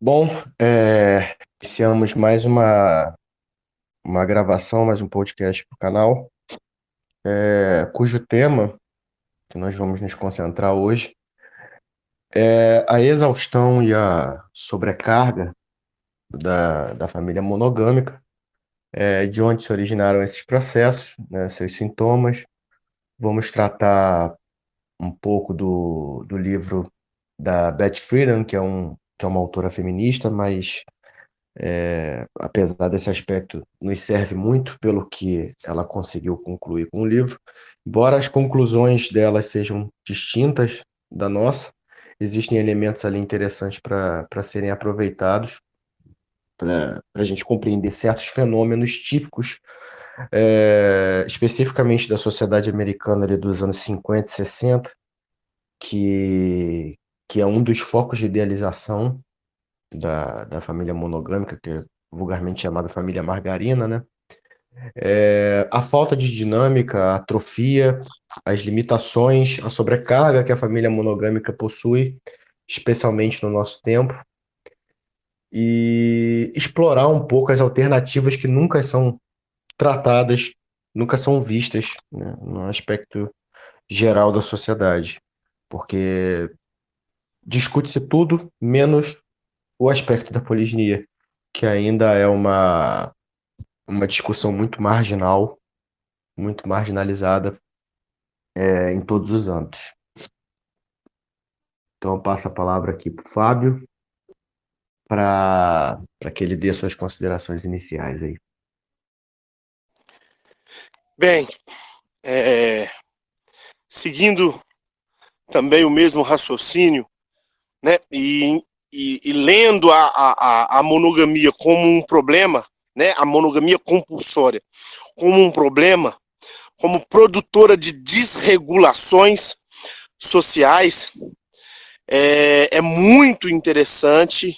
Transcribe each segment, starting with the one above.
Bom, iniciamos mais uma gravação, mais um podcast para o canal, cujo tema que nós vamos nos concentrar hoje é a exaustão e a sobrecarga da família monogâmica, de onde se originaram esses processos, né, seus sintomas. Vamos tratar um pouco do livro da Beth Friedan, que é uma autora feminista, mas apesar desse aspecto, nos serve muito pelo que ela conseguiu concluir com o livro. Embora as conclusões delas sejam distintas da nossa, existem elementos ali interessantes para serem aproveitados, para a gente compreender certos fenômenos típicos, especificamente da sociedade americana ali dos anos 50 e 60, que, que é um dos focos de idealização da família monogâmica, que é vulgarmente chamada família margarina, né? A falta de dinâmica, a atrofia, as limitações, a sobrecarga que a família monogâmica possui, especialmente no nosso tempo, e explorar um pouco as alternativas que nunca são tratadas, nunca são vistas, né, no aspecto geral da sociedade, porque discute-se tudo menos o aspecto da poliginia, que ainda é uma discussão muito marginal, muito marginalizada, em todos os âmbitos. Então, eu passo a palavra aqui para o Fábio, para que ele dê suas considerações iniciais aí. Bem, seguindo também o mesmo raciocínio, né, e lendo a monogamia como um problema, né, a monogamia compulsória como um problema, como produtora de desregulações sociais, é muito interessante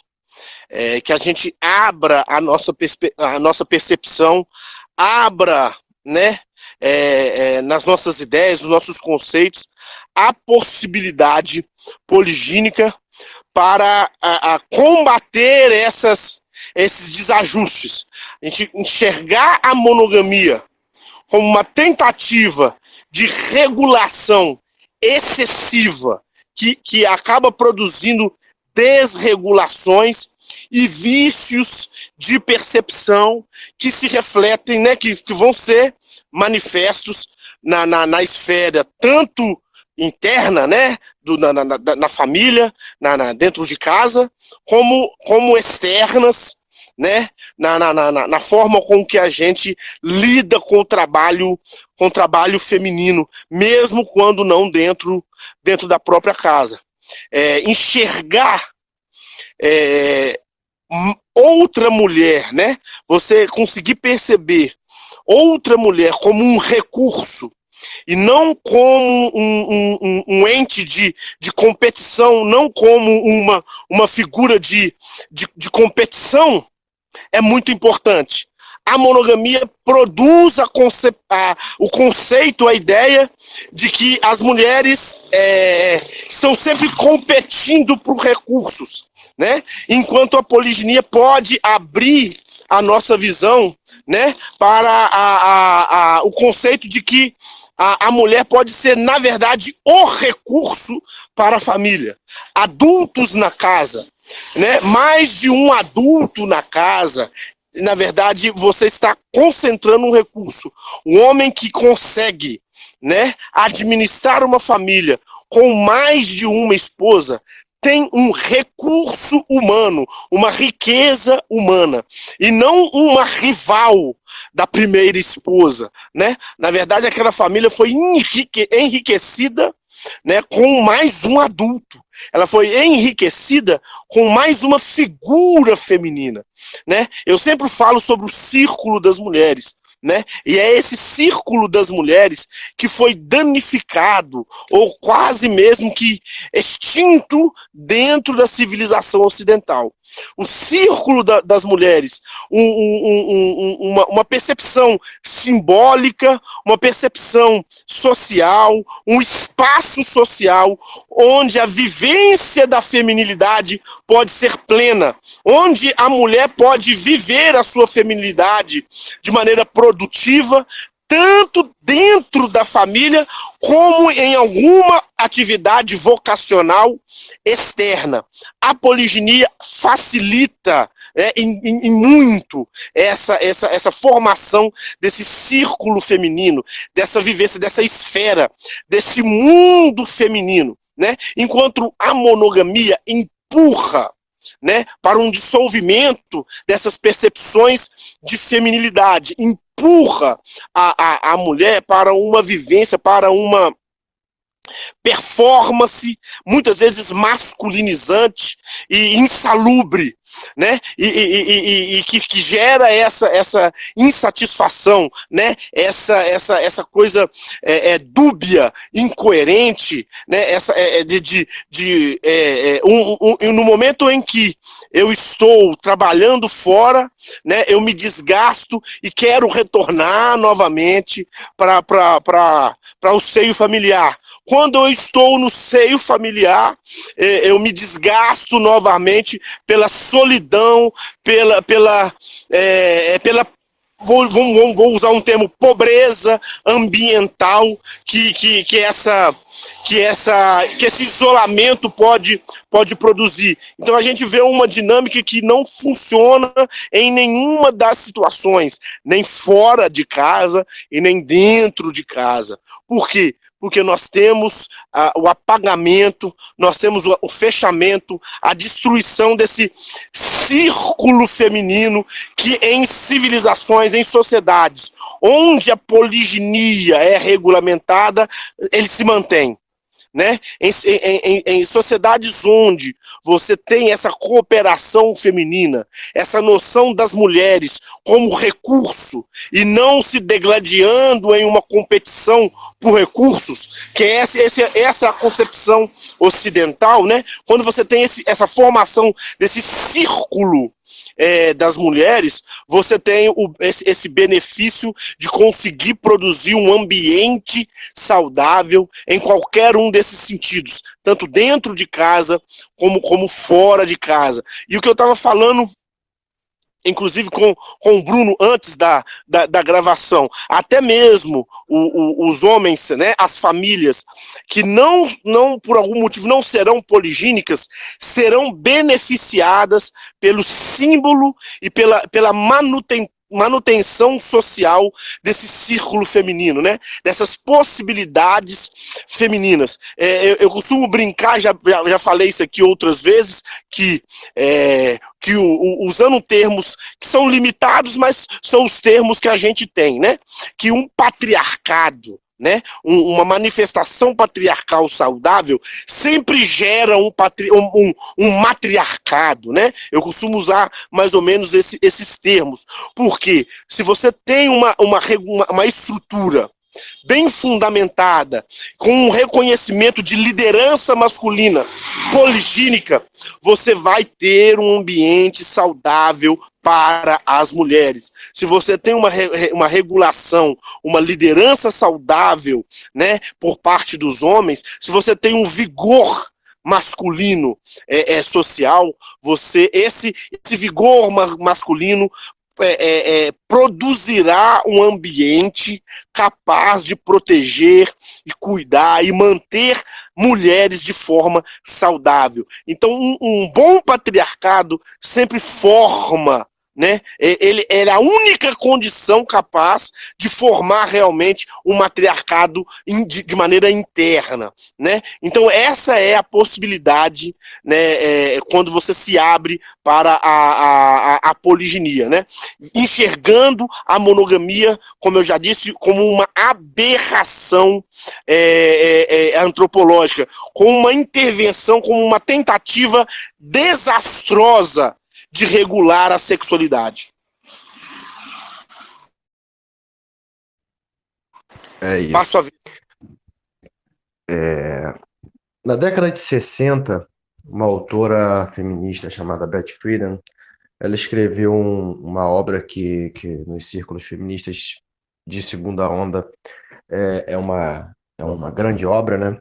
que a gente abra a nossa percepção, abra, né, nas nossas ideias, nos nossos conceitos, a possibilidade poligínica para combater esses desajustes. A gente enxergar a monogamia como uma tentativa de regulação excessiva que acaba produzindo desregulações e vícios de percepção que se refletem, né, que vão ser manifestos na esfera tanto interna, né, na família, dentro de casa, como externas, né, na forma com que a gente lida com o trabalho feminino, mesmo quando não dentro da própria casa. Enxergar outra mulher, né? Você conseguir perceber outra mulher como um recurso e não como um ente de competição, não como uma figura de competição, é muito importante. A monogamia produz o conceito, a ideia de que as mulheres estão sempre competindo por recursos, né? Enquanto a poliginia pode abrir a nossa visão, né, para o conceito de que a mulher pode ser, na verdade, o recurso para a família. Adultos na casa, né? Mais de um adulto na casa, na verdade, você está concentrando um recurso. O homem que consegue, né, administrar uma família com mais de uma esposa tem um recurso humano, uma riqueza humana, e não uma rival da primeira esposa, né? Na verdade, aquela família foi enriquecida, né, com mais um adulto. Ela foi enriquecida com mais uma figura feminina, né? Eu sempre falo sobre o círculo das mulheres, né? E é esse círculo das mulheres que foi danificado ou quase mesmo que extinto dentro da civilização ocidental. o círculo das mulheres, uma percepção simbólica, uma percepção social, um espaço social onde a vivência da feminilidade pode ser plena, onde a mulher pode viver a sua feminilidade de maneira produtiva, tanto dentro da família como em alguma atividade vocacional externa. A poliginia facilita em muito essa formação desse círculo feminino, dessa vivência, dessa esfera, desse mundo feminino, né? Enquanto a monogamia empurra, né, para um dissolvimento dessas percepções de feminilidade, empurra a mulher para uma vivência, para uma performance, muitas vezes masculinizante e insalubre, né? E que gera essa insatisfação, né? Essa coisa dúbia, incoerente, né? No momento em que eu estou trabalhando fora, né? Eu me desgasto e quero retornar novamente para o seio familiar. Quando eu estou no seio familiar, eu me desgasto novamente pela solidão, pela vou usar um termo, pobreza ambiental que esse isolamento pode produzir. Então a gente vê uma dinâmica que não funciona em nenhuma das situações, nem fora de casa e nem dentro de casa. Por quê? Porque nós temos o apagamento, nós temos o fechamento, a destruição desse círculo feminino que em civilizações, em sociedades, onde a poliginia é regulamentada, ele se mantém. Né? Em sociedades onde você tem essa cooperação feminina, essa noção das mulheres como recurso e não se degladiando em uma competição por recursos, que é essa concepção ocidental, né? Quando você tem essa formação desse círculo das mulheres, você tem esse benefício de conseguir produzir um ambiente saudável em qualquer um desses sentidos, tanto dentro de casa como fora de casa. E o que eu estava falando, inclusive com o Bruno antes da gravação, até mesmo os homens, né, as famílias que não por algum motivo não serão poligínicas, serão beneficiadas pelo símbolo e pela manutenção social desse círculo feminino, né? Dessas possibilidades femininas. Eu costumo brincar, já falei isso aqui outras vezes, que usando termos que são limitados, mas são os termos que a gente tem, né? Que um patriarcado, né? Uma manifestação patriarcal saudável sempre gera um matriarcado, né? Eu costumo usar mais ou menos esses termos, porque se você tem uma estrutura bem fundamentada, com um reconhecimento de liderança masculina poligínica, você vai ter um ambiente saudável para as mulheres. Se você tem uma regulação, uma liderança saudável, né, por parte dos homens, se você tem um vigor masculino social, esse vigor masculino produzirá um ambiente capaz de proteger e cuidar e manter mulheres de forma saudável. Então, um bom patriarcado sempre forma, né? Ele é a única condição capaz de formar realmente um matriarcado de maneira interna, né? Então essa é a possibilidade, né, quando você se abre para a poliginia, né? Enxergando a monogamia, como eu já disse, como uma aberração antropológica, como uma intervenção, como uma tentativa desastrosa de regular a sexualidade. É isso. Passo a ver. Na década de 60, uma autora feminista chamada Beth Friedan. Ela escreveu uma obra que nos círculos feministas de segunda onda é uma grande obra, né?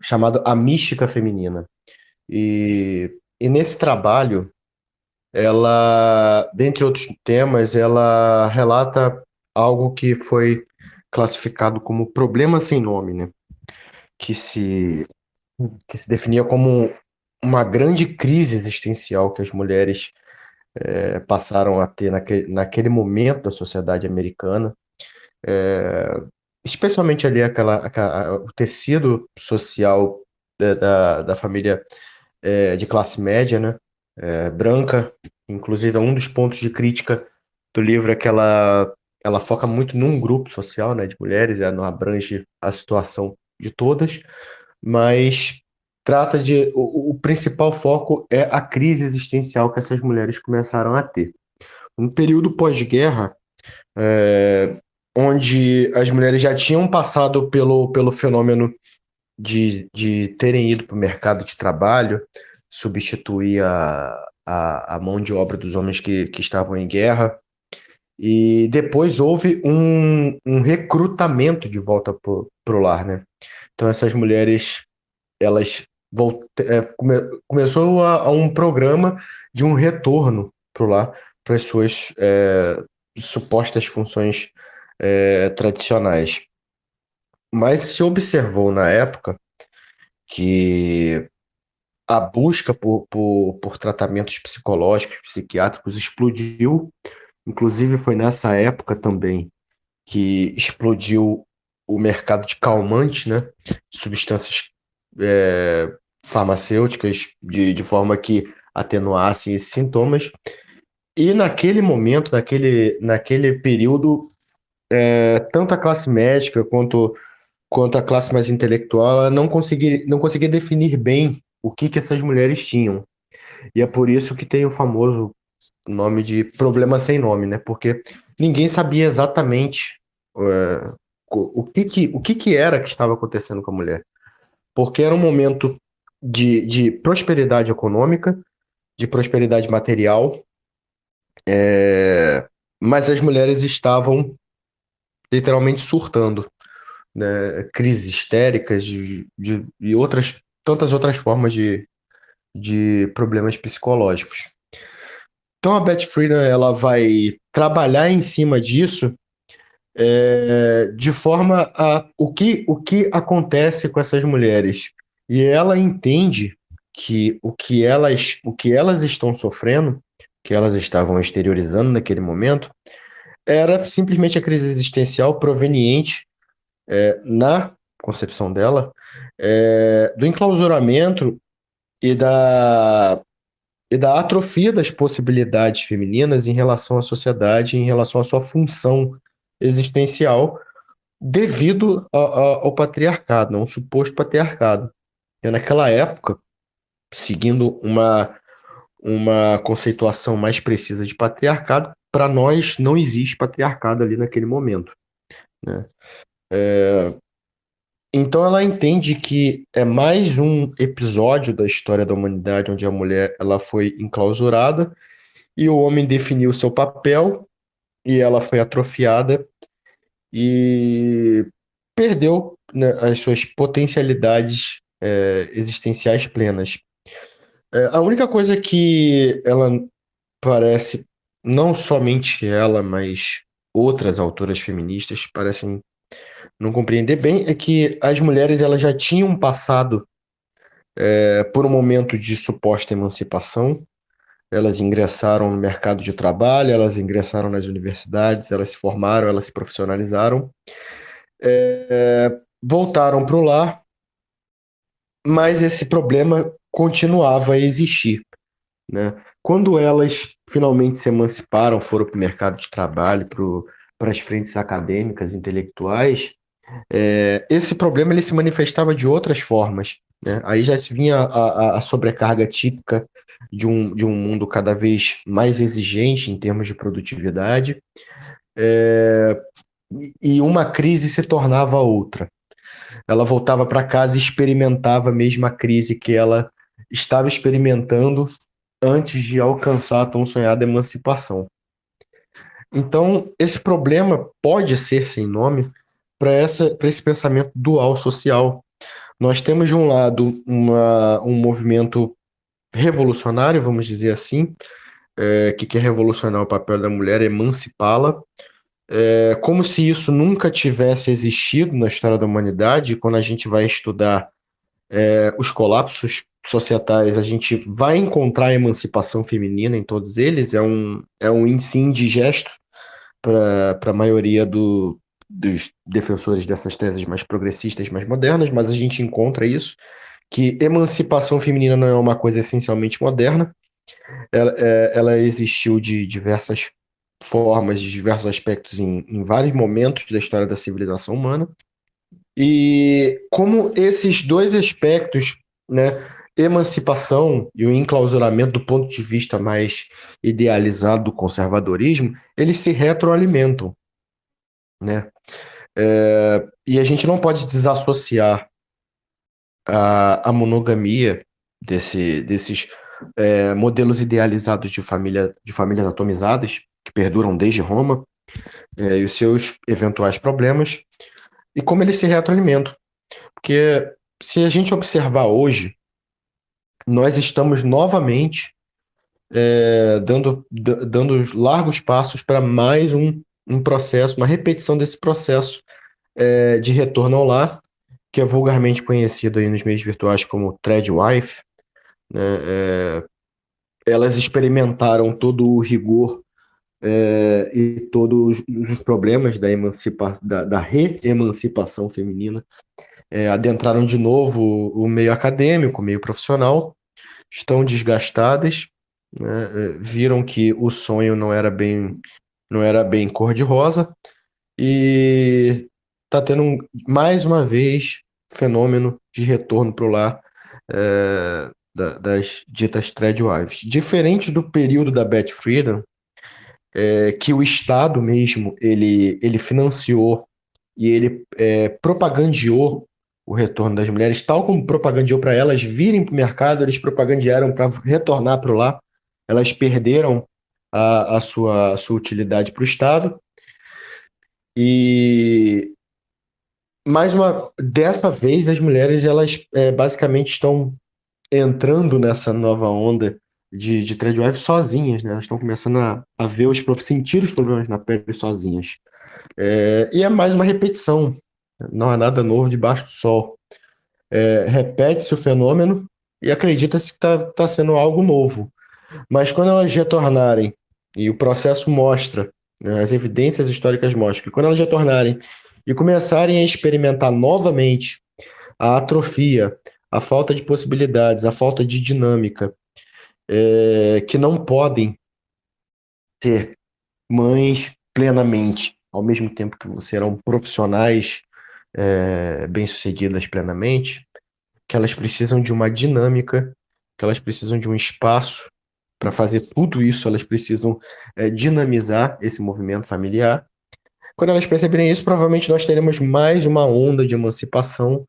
Chamado A Mística Feminina. E nesse trabalho, ela, dentre outros temas, ela relata algo que foi classificado como problema sem nome, né? Que se, que se definia como uma grande crise existencial que as mulheres passaram a ter naquele momento da sociedade americana, especialmente ali o tecido social da família de classe média, né? Branca. Inclusive, um dos pontos de crítica do livro é que ela foca muito num grupo social, né, de mulheres, ela não abrange a situação de todas, mas trata o principal foco é a crise existencial que essas mulheres começaram a ter. Um período pós-guerra, é, onde as mulheres já tinham passado pelo fenômeno de terem ido para o mercado de trabalho, substituir a mão de obra dos homens que estavam em guerra, e depois houve um recrutamento de volta para o lar, né? Então essas mulheres, elas começou a um programa de um retorno para o lar, para as suas supostas funções tradicionais. Mas se observou na época que a busca por tratamentos psicológicos, psiquiátricos explodiu. Inclusive, foi nessa época também que explodiu o mercado de calmantes, né? Substâncias farmacêuticas, de forma que atenuassem esses sintomas. E naquele momento, naquele período, tanto a classe médica quanto a classe mais intelectual, ela não conseguia definir bem o que essas mulheres tinham. E é por isso que tem o famoso nome de problema sem nome, né? Porque ninguém sabia exatamente é, o que era que estava acontecendo com a mulher. Porque era um momento de prosperidade econômica, de prosperidade material, mas as mulheres estavam literalmente surtando, né? Crises histéricas e tantas outras formas de problemas psicológicos. Então a Beth Friedan ela vai trabalhar em cima disso, de forma a o que acontece com essas mulheres. E ela entende que o que elas estão sofrendo, que elas estavam exteriorizando naquele momento, era simplesmente a crise existencial proveniente, na concepção dela, do enclausuramento e da atrofia das possibilidades femininas em relação à sociedade, em relação à sua função existencial, devido ao patriarcado, a um suposto patriarcado. E naquela época, seguindo uma conceituação mais precisa de patriarcado, para nós não existe patriarcado ali naquele momento, né? Então ela entende que é mais um episódio da história da humanidade onde a mulher ela foi enclausurada e o homem definiu seu papel e ela foi atrofiada e perdeu, né, as suas potencialidades existenciais plenas. A única coisa que ela parece, não somente ela, mas outras autoras feministas parecem não compreender bem, é que as mulheres elas já tinham passado por um momento de suposta emancipação. Elas ingressaram no mercado de trabalho, elas ingressaram nas universidades, elas se formaram, elas se profissionalizaram, voltaram para o lar, mas esse problema continuava a existir, né? Quando elas finalmente se emanciparam, foram para o mercado de trabalho, para as frentes acadêmicas, intelectuais, esse problema ele se manifestava de outras formas, né? Aí já se vinha a sobrecarga típica de um mundo cada vez mais exigente em termos de produtividade, e uma crise se tornava outra. ela voltava para casa e experimentava a mesma crise que ela estava experimentando antes de alcançar a tão sonhada emancipação. Então, esse problema pode ser sem nome para esse pensamento dual social. Nós temos, de um lado, um movimento revolucionário, vamos dizer assim, que quer revolucionar o papel da mulher, emancipá-la, como se isso nunca tivesse existido na história da humanidade. Quando a gente vai estudar os colapsos societais, a gente vai encontrar a emancipação feminina em todos eles, é um índice indigesto para a maioria dos defensores dessas teses mais progressistas, mais modernas, mas a gente encontra isso, que emancipação feminina não é uma coisa essencialmente moderna, ela existiu de diversas formas, de diversos aspectos em vários momentos da história da civilização humana, e como esses dois aspectos, né, emancipação e o enclausuramento do ponto de vista mais idealizado do conservadorismo, eles se retroalimentam, né? E a gente não pode desassociar a monogamia desses modelos idealizados de famílias atomizadas, que perduram desde Roma, e os seus eventuais problemas, e como eles se retroalimentam. Porque se a gente observar hoje, nós estamos novamente dando largos passos para mais um processo, uma repetição desse processo de retorno ao lar, que é vulgarmente conhecido aí nos meios virtuais como Threadwife, né? Elas experimentaram todo o rigor e todos os problemas da re-emancipação feminina, adentraram de novo o meio acadêmico, o meio profissional, estão desgastadas, né? Viram que o sonho não era bem cor-de-rosa e está tendo mais uma vez fenômeno de retorno para o lar das ditas Threadwives. Diferente do período da Beth Friedan, que o Estado mesmo ele financiou e ele propagandeou o retorno das mulheres, tal como propagandeou para elas virem para o mercado, eles propagandearam para retornar para o lar, elas perderam a sua utilidade para o Estado. E dessa vez as mulheres elas basicamente estão entrando nessa nova onda de Threadwife sozinhas, né? Elas estão começando a ver sentir os problemas na pele sozinhas. E é mais uma repetição, não há nada novo debaixo do sol. Repete-se o fenômeno e acredita-se que está sendo algo novo. Mas quando elas retornarem, e o processo mostra, né, as evidências históricas mostram que quando elas retornarem e começarem a experimentar novamente a atrofia, a falta de possibilidades, a falta de dinâmica, que não podem ser mães plenamente, ao mesmo tempo que serão profissionais bem-sucedidas plenamente, que elas precisam de uma dinâmica, que elas precisam de um espaço para fazer tudo isso, elas precisam dinamizar esse movimento familiar. Quando elas perceberem isso, provavelmente nós teremos mais uma onda de emancipação,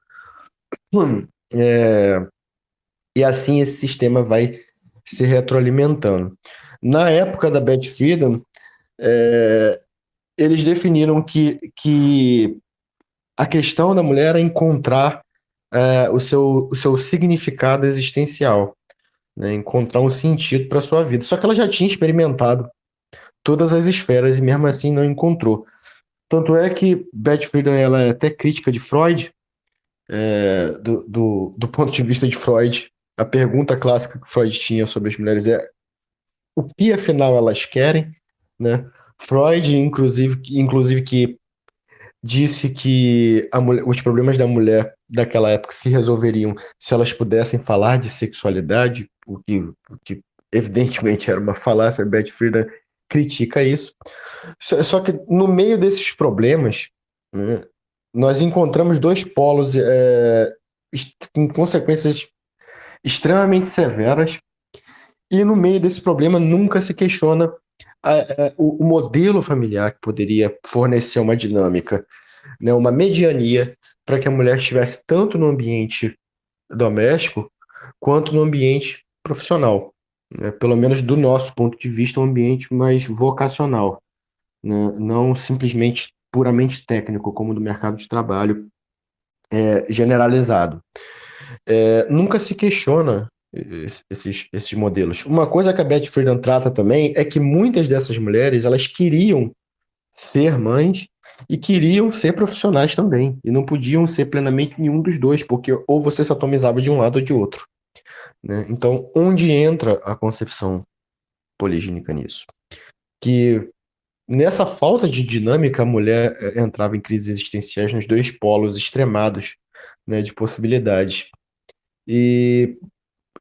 e assim esse sistema vai se retroalimentando. Na época da Beth Friedan, eles definiram que a questão da mulher é encontrar o seu significado existencial, né? Encontrar um sentido para a sua vida. Só que ela já tinha experimentado todas as esferas e mesmo assim não encontrou. Tanto é que Beth Friedan ela é até crítica de Freud, do ponto de vista de Freud. A pergunta clássica que Freud tinha sobre as mulheres é o que afinal elas querem, né? Freud, inclusive que disse que os problemas da mulher daquela época se resolveriam se elas pudessem falar de sexualidade, o que evidentemente era uma falácia. Beth Friedan critica isso. Só que no meio desses problemas, né, nós encontramos dois polos com consequências extremamente severas, e no meio desse problema nunca se questiona o modelo familiar que poderia fornecer uma dinâmica. né, uma mediania para que a mulher estivesse tanto no ambiente doméstico quanto no ambiente profissional, né? Pelo menos do nosso ponto de vista, um ambiente mais vocacional, né? Não simplesmente puramente técnico, como do mercado de trabalho generalizado. Nunca se questiona esses modelos. Uma coisa que a Betty Friedan trata também é que muitas dessas mulheres elas queriam ser mães e queriam ser profissionais também, e não podiam ser plenamente nenhum dos dois, porque ou você se atomizava de um lado ou de outro, né? Então, onde entra a concepção poligínica nisso? Que nessa falta de dinâmica, a mulher entrava em crises existenciais nos dois polos extremados, né, de possibilidades. E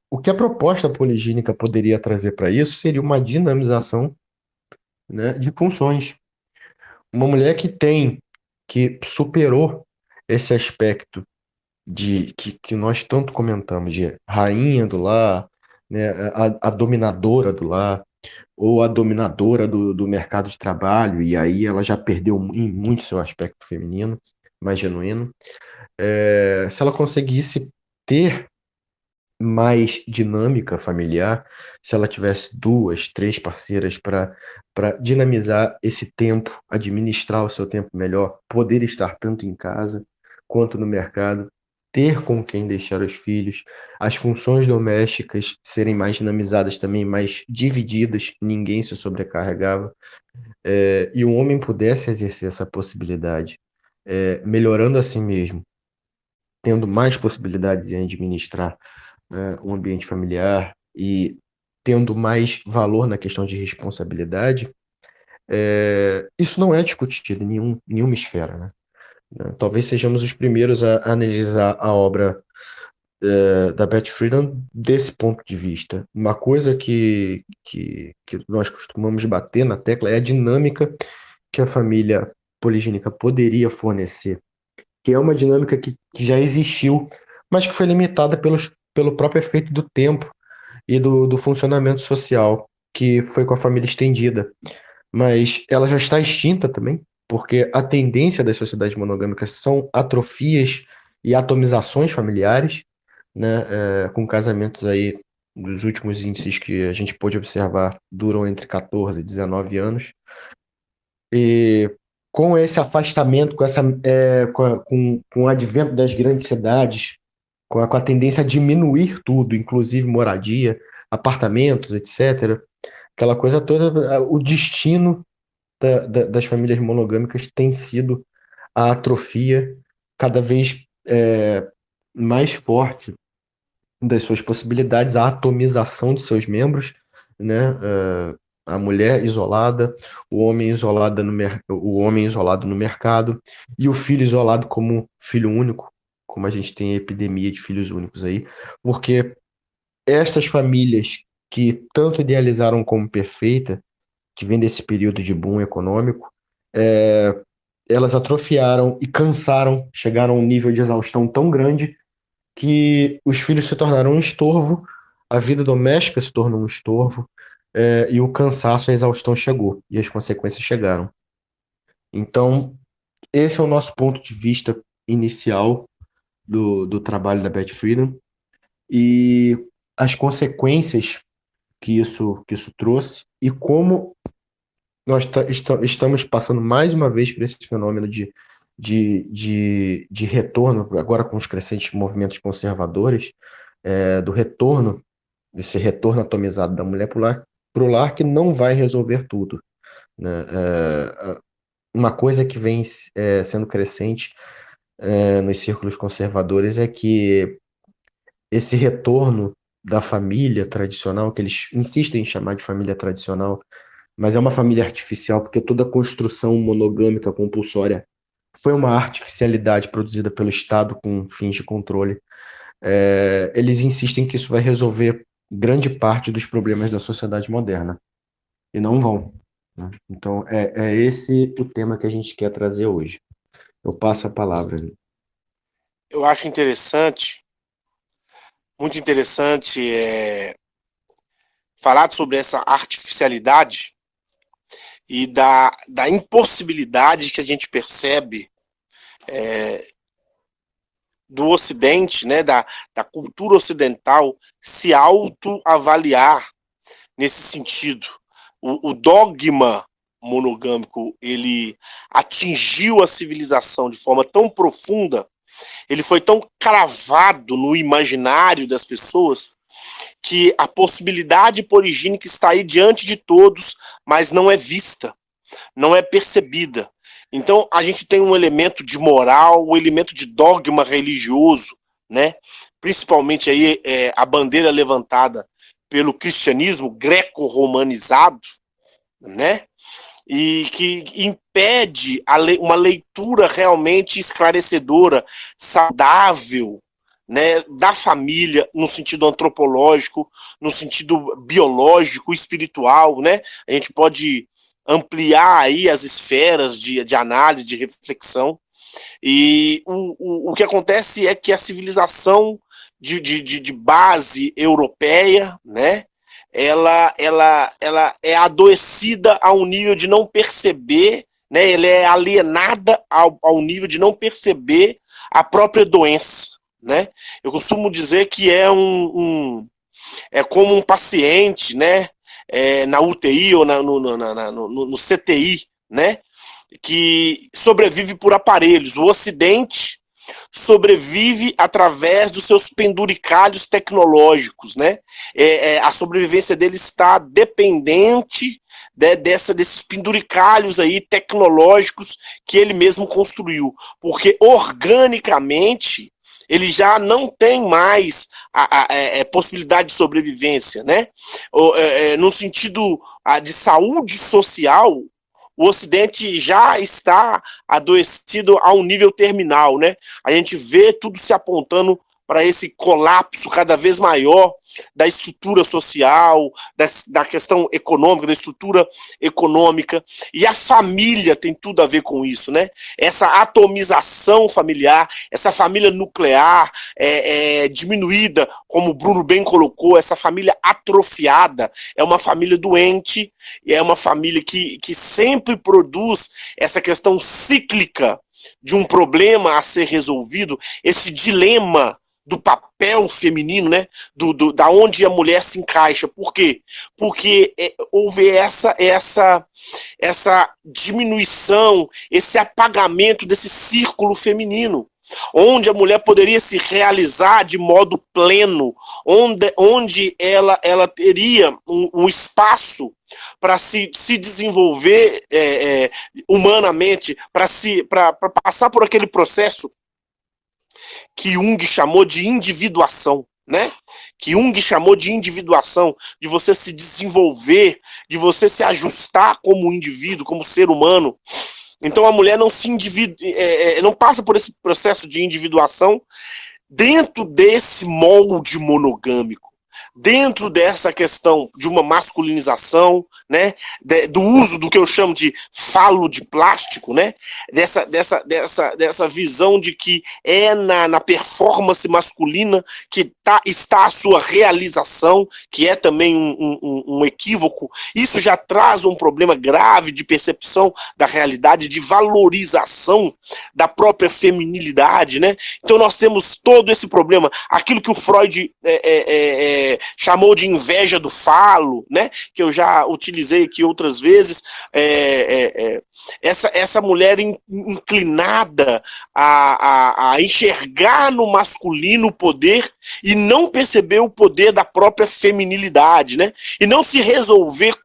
o que a proposta poligínica poderia trazer para isso seria uma dinamização, né, de funções. Uma mulher que superou esse aspecto que nós tanto comentamos, de rainha do lar, né, a dominadora do lar, ou a dominadora do mercado de trabalho, e aí ela já perdeu em muito seu aspecto feminino, mais genuíno. Se ela conseguisse ter mais dinâmica familiar, se ela tivesse duas, três parceiras para dinamizar esse tempo, administrar o seu tempo melhor, poder estar tanto em casa quanto no mercado, ter com quem deixar os filhos, as funções domésticas serem mais dinamizadas também, mais divididas, ninguém se sobrecarregava, e o homem pudesse exercer essa possibilidade, melhorando a si mesmo, tendo mais possibilidades em administrar um ambiente familiar e tendo mais valor na questão de responsabilidade, isso não é discutido em nenhuma esfera, né? Talvez sejamos os primeiros a analisar a obra da Betty Friedan desse ponto de vista. Uma coisa que nós costumamos bater na tecla é a dinâmica que a família poligínica poderia fornecer, que é uma dinâmica que já existiu, mas que foi limitada pelo próprio efeito do tempo e do funcionamento social, que foi com a família estendida. Mas ela já está extinta também, porque a tendência das sociedades monogâmicas são atrofias e atomizações familiares, né, com casamentos aí, dos últimos índices que a gente pôde observar, duram entre 14 e 19 anos. E com esse afastamento, com o advento das grandes cidades, com a tendência a diminuir tudo, inclusive moradia, apartamentos, etc., aquela coisa toda, o destino das famílias monogâmicas tem sido a atrofia cada vez mais forte das suas possibilidades, a atomização de seus membros, né? A mulher isolada, o homem isolado no mercado e o filho isolado como filho único, como a gente tem a epidemia de filhos únicos aí, porque estas famílias que tanto idealizaram como perfeita, que vem desse período de boom econômico, é, elas atrofiaram e cansaram, chegaram a um nível de exaustão tão grande que os filhos se tornaram um estorvo, a vida doméstica se tornou um estorvo, e o cansaço, a exaustão chegou, e as consequências chegaram. Então, esse é o nosso ponto de vista inicial do trabalho da Betty Friedan, e as consequências que isso trouxe, e como nós estamos passando mais uma vez por esse fenômeno de retorno, agora com os crescentes movimentos conservadores, do retorno, desse retorno atomizado da mulher para o lar, que não vai resolver tudo, né? Uma coisa que vem sendo crescente nos círculos conservadores é que esse retorno da família tradicional, que eles insistem em chamar de família tradicional, mas é uma família artificial, porque toda construção monogâmica compulsória foi uma artificialidade produzida pelo Estado com fins de controle. Eles insistem que isso vai resolver grande parte dos problemas da sociedade moderna, e não vão, né? Então, é esse o tema que a gente quer trazer hoje. Eu passo a palavra. Eu acho interessante, muito interessante, falar sobre essa artificialidade e da impossibilidade que a gente percebe do Ocidente, né, da cultura ocidental, se autoavaliar nesse sentido. O dogma monogâmico, ele atingiu a civilização de forma tão profunda, ele foi tão cravado no imaginário das pessoas, que a possibilidade hiporigínica está aí diante de todos, mas não é vista, não é percebida. Então a gente tem um elemento de moral, um elemento de dogma religioso, né? Principalmente aí a bandeira levantada pelo cristianismo greco-romanizado, né? E que impede uma leitura realmente esclarecedora, saudável, né, da família no sentido antropológico, no sentido biológico, espiritual, né? A gente pode ampliar aí as esferas de análise, de reflexão. E o que acontece é que a civilização de base europeia, né, ela é adoecida ao nível de não perceber, né, ela é alienada ao nível de não perceber a própria doença, né? Eu costumo dizer que é como um paciente, né, na UTI ou no CTI, né, que sobrevive por aparelhos. O Ocidente sobrevive através dos seus penduricalhos tecnológicos, né? A sobrevivência dele está dependente, né, desses penduricalhos aí tecnológicos que ele mesmo construiu, porque organicamente ele já não tem mais a possibilidade de sobrevivência, né? No sentido de saúde social, o Ocidente já está adoecido a um nível terminal, né? A gente vê tudo se apontando para esse colapso cada vez maior da estrutura social, da questão econômica, da estrutura econômica, e a família tem tudo a ver com isso, né? Essa atomização familiar, essa família nuclear diminuída, como o Bruno bem colocou, essa família atrofiada, é uma família doente, é uma família que sempre produz essa questão cíclica de um problema a ser resolvido, esse dilema do papel feminino, né? Da onde a mulher se encaixa. Por quê? Porque houve essa diminuição, esse apagamento desse círculo feminino, onde a mulher poderia se realizar de modo pleno, onde ela teria um espaço para se desenvolver humanamente, para passar por aquele processo que Jung chamou de individuação, né? Que Jung chamou de individuação, de você se desenvolver, de você se ajustar como indivíduo, como ser humano. Então a mulher não passa por esse processo de individuação dentro desse molde monogâmico, dentro dessa questão de uma masculinização, né, do uso do que eu chamo de falo de plástico, né, dessa visão de que é na performance masculina que está a sua realização, que é também um equívoco. Isso já traz um problema grave de percepção da realidade, de valorização da própria feminilidade, né? Então nós temos todo esse problema, aquilo que o Freud chamou de inveja do falo, né? Que eu já utilizei aqui outras vezes, essa mulher inclinada a enxergar no masculino o poder e não perceber o poder da própria feminilidade, né? E não se resolver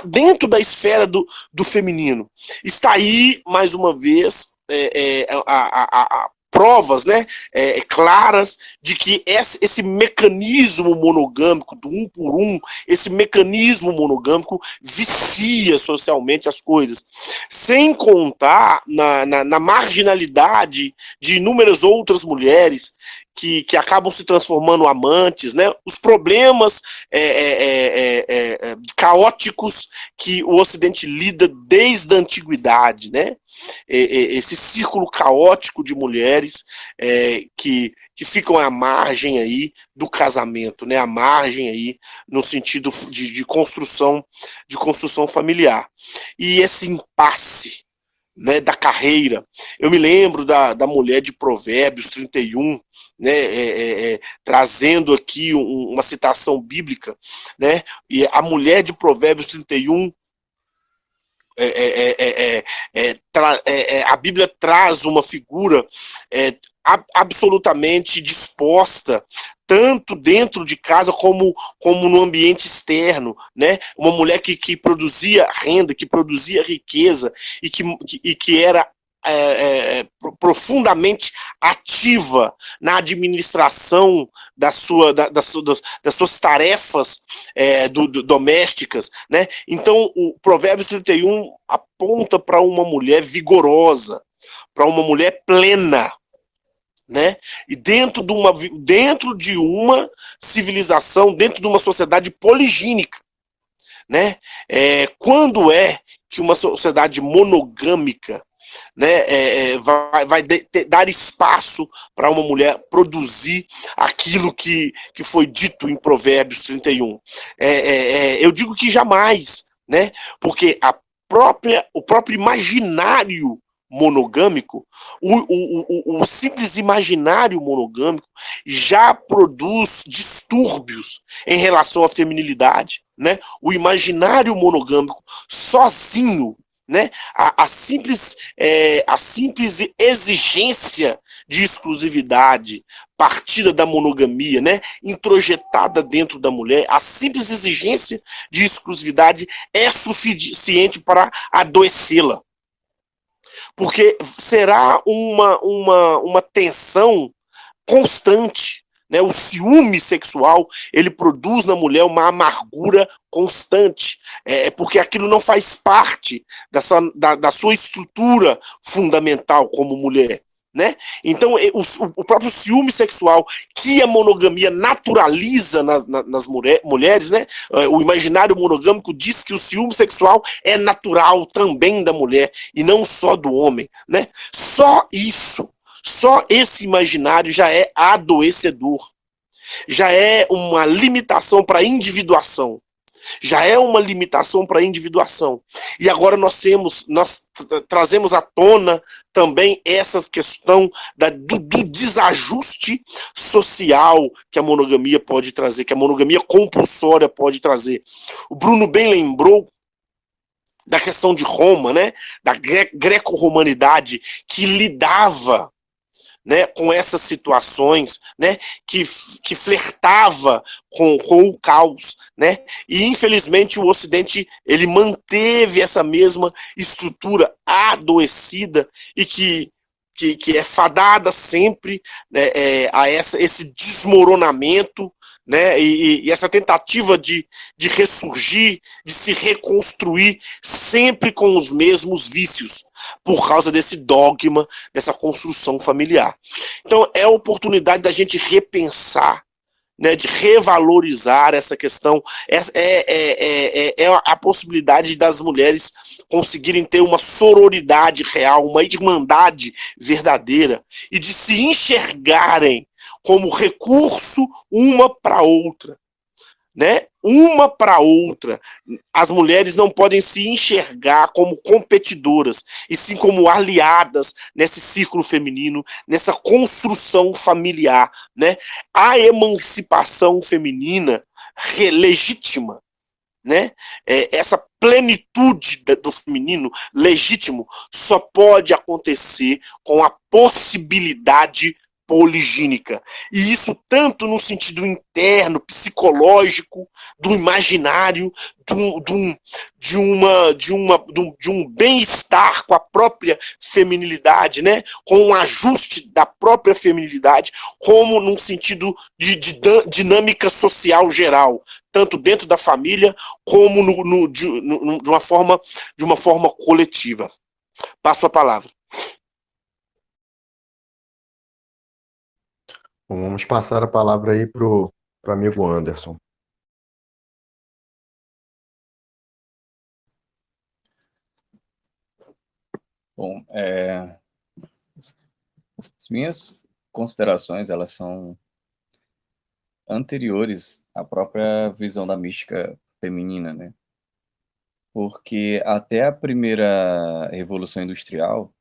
dentro da esfera do feminino. Está aí, mais uma vez, provas, né, claras de que esse mecanismo monogâmico do um por um, esse mecanismo monogâmico vicia socialmente as coisas, sem contar na marginalidade de inúmeras outras mulheres que acabam se transformando amantes, né? Os problemas caóticos que o Ocidente lida desde a antiguidade, né? Esse círculo caótico de mulheres que ficam à margem aí do casamento, né? À margem aí no sentido de construção familiar. E esse impasse né, da carreira. Eu me lembro da mulher de Provérbios 31, né, trazendo aqui uma citação bíblica, né, e a mulher de Provérbios 31, a Bíblia traz uma figura absolutamente disposta, tanto dentro de casa como no ambiente externo, né? Uma mulher que produzia renda, que produzia riqueza e que era profundamente ativa na administração das suas tarefas domésticas, né? Então, o Provérbios 31 aponta para uma mulher vigorosa, para uma mulher plena, né? E dentro de uma civilização, dentro de uma sociedade poligínica, né? Quando é que uma sociedade monogâmica, né, dar espaço para uma mulher produzir aquilo que foi dito em Provérbios 31? Eu digo que jamais, né? Porque o próprio imaginário monogâmico, o simples imaginário monogâmico já produz distúrbios em relação à feminilidade, né? O imaginário monogâmico sozinho, né? A simples exigência de exclusividade partida da monogamia, né? Introjetada dentro da mulher, a simples exigência de exclusividade é suficiente para adoecê-la. Porque será uma tensão constante, né? O ciúme sexual, ele produz na mulher uma amargura constante, porque aquilo não faz parte da sua estrutura fundamental como mulher, né? Então, o próprio ciúme sexual que a monogamia naturaliza nas mulheres, né? O imaginário monogâmico diz que o ciúme sexual é natural também da mulher e não só do homem, né? Só esse imaginário já é adoecedor, já é uma limitação para a individuação, já é uma limitação para a individuação. E agora nós trazemos à tona também essa questão do desajuste social que a monogamia pode trazer, que a monogamia compulsória pode trazer. O Bruno bem lembrou da questão de Roma, né, da greco-romanidade, que lidava, né, com essas situações, né, que flertava com o caos, né, e infelizmente o Ocidente ele manteve essa mesma estrutura adoecida e que é fadada sempre, né, a esse desmoronamento, né, e essa tentativa de ressurgir, de se reconstruir sempre com os mesmos vícios, por causa desse dogma, dessa construção familiar. Então, é a oportunidade da gente repensar, né, de revalorizar essa questão, é a possibilidade das mulheres conseguirem ter uma sororidade real, uma irmandade verdadeira, e de se enxergarem como recurso uma para outra, né? Uma para outra. As mulheres não podem se enxergar como competidoras, e sim como aliadas nesse círculo feminino, nessa construção familiar, né? A emancipação feminina legítima, né? Essa plenitude do feminino legítimo só pode acontecer com a possibilidade poligínica. E isso tanto no sentido interno, psicológico, do imaginário, de um bem-estar com a própria feminilidade, né? Com um ajuste da própria feminilidade, como num sentido de dinâmica social geral, tanto dentro da família como de uma forma coletiva. Passo a palavra. Bom, vamos passar a palavra aí pro amigo Anderson. Bom, as minhas considerações, elas são anteriores à própria visão da mística feminina, né? porque até a primeira Revolução Industrial,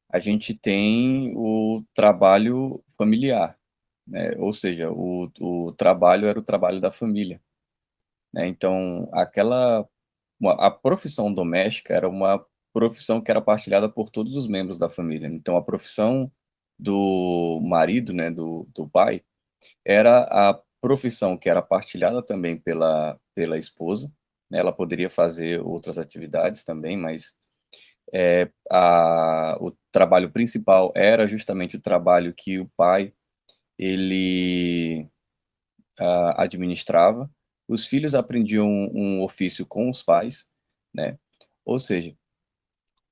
a gente tem o trabalho familiar, né? Ou seja, o trabalho era o trabalho da família, né? Então, a profissão doméstica era uma profissão que era partilhada por todos os membros da família. Então, a profissão do marido, né, do pai, era a profissão que era partilhada também pela esposa, né? Ela poderia fazer outras atividades também, mas o trabalho principal era justamente o trabalho que o pai ele administrava. Os filhos aprendiam um ofício com os pais, né? Ou seja,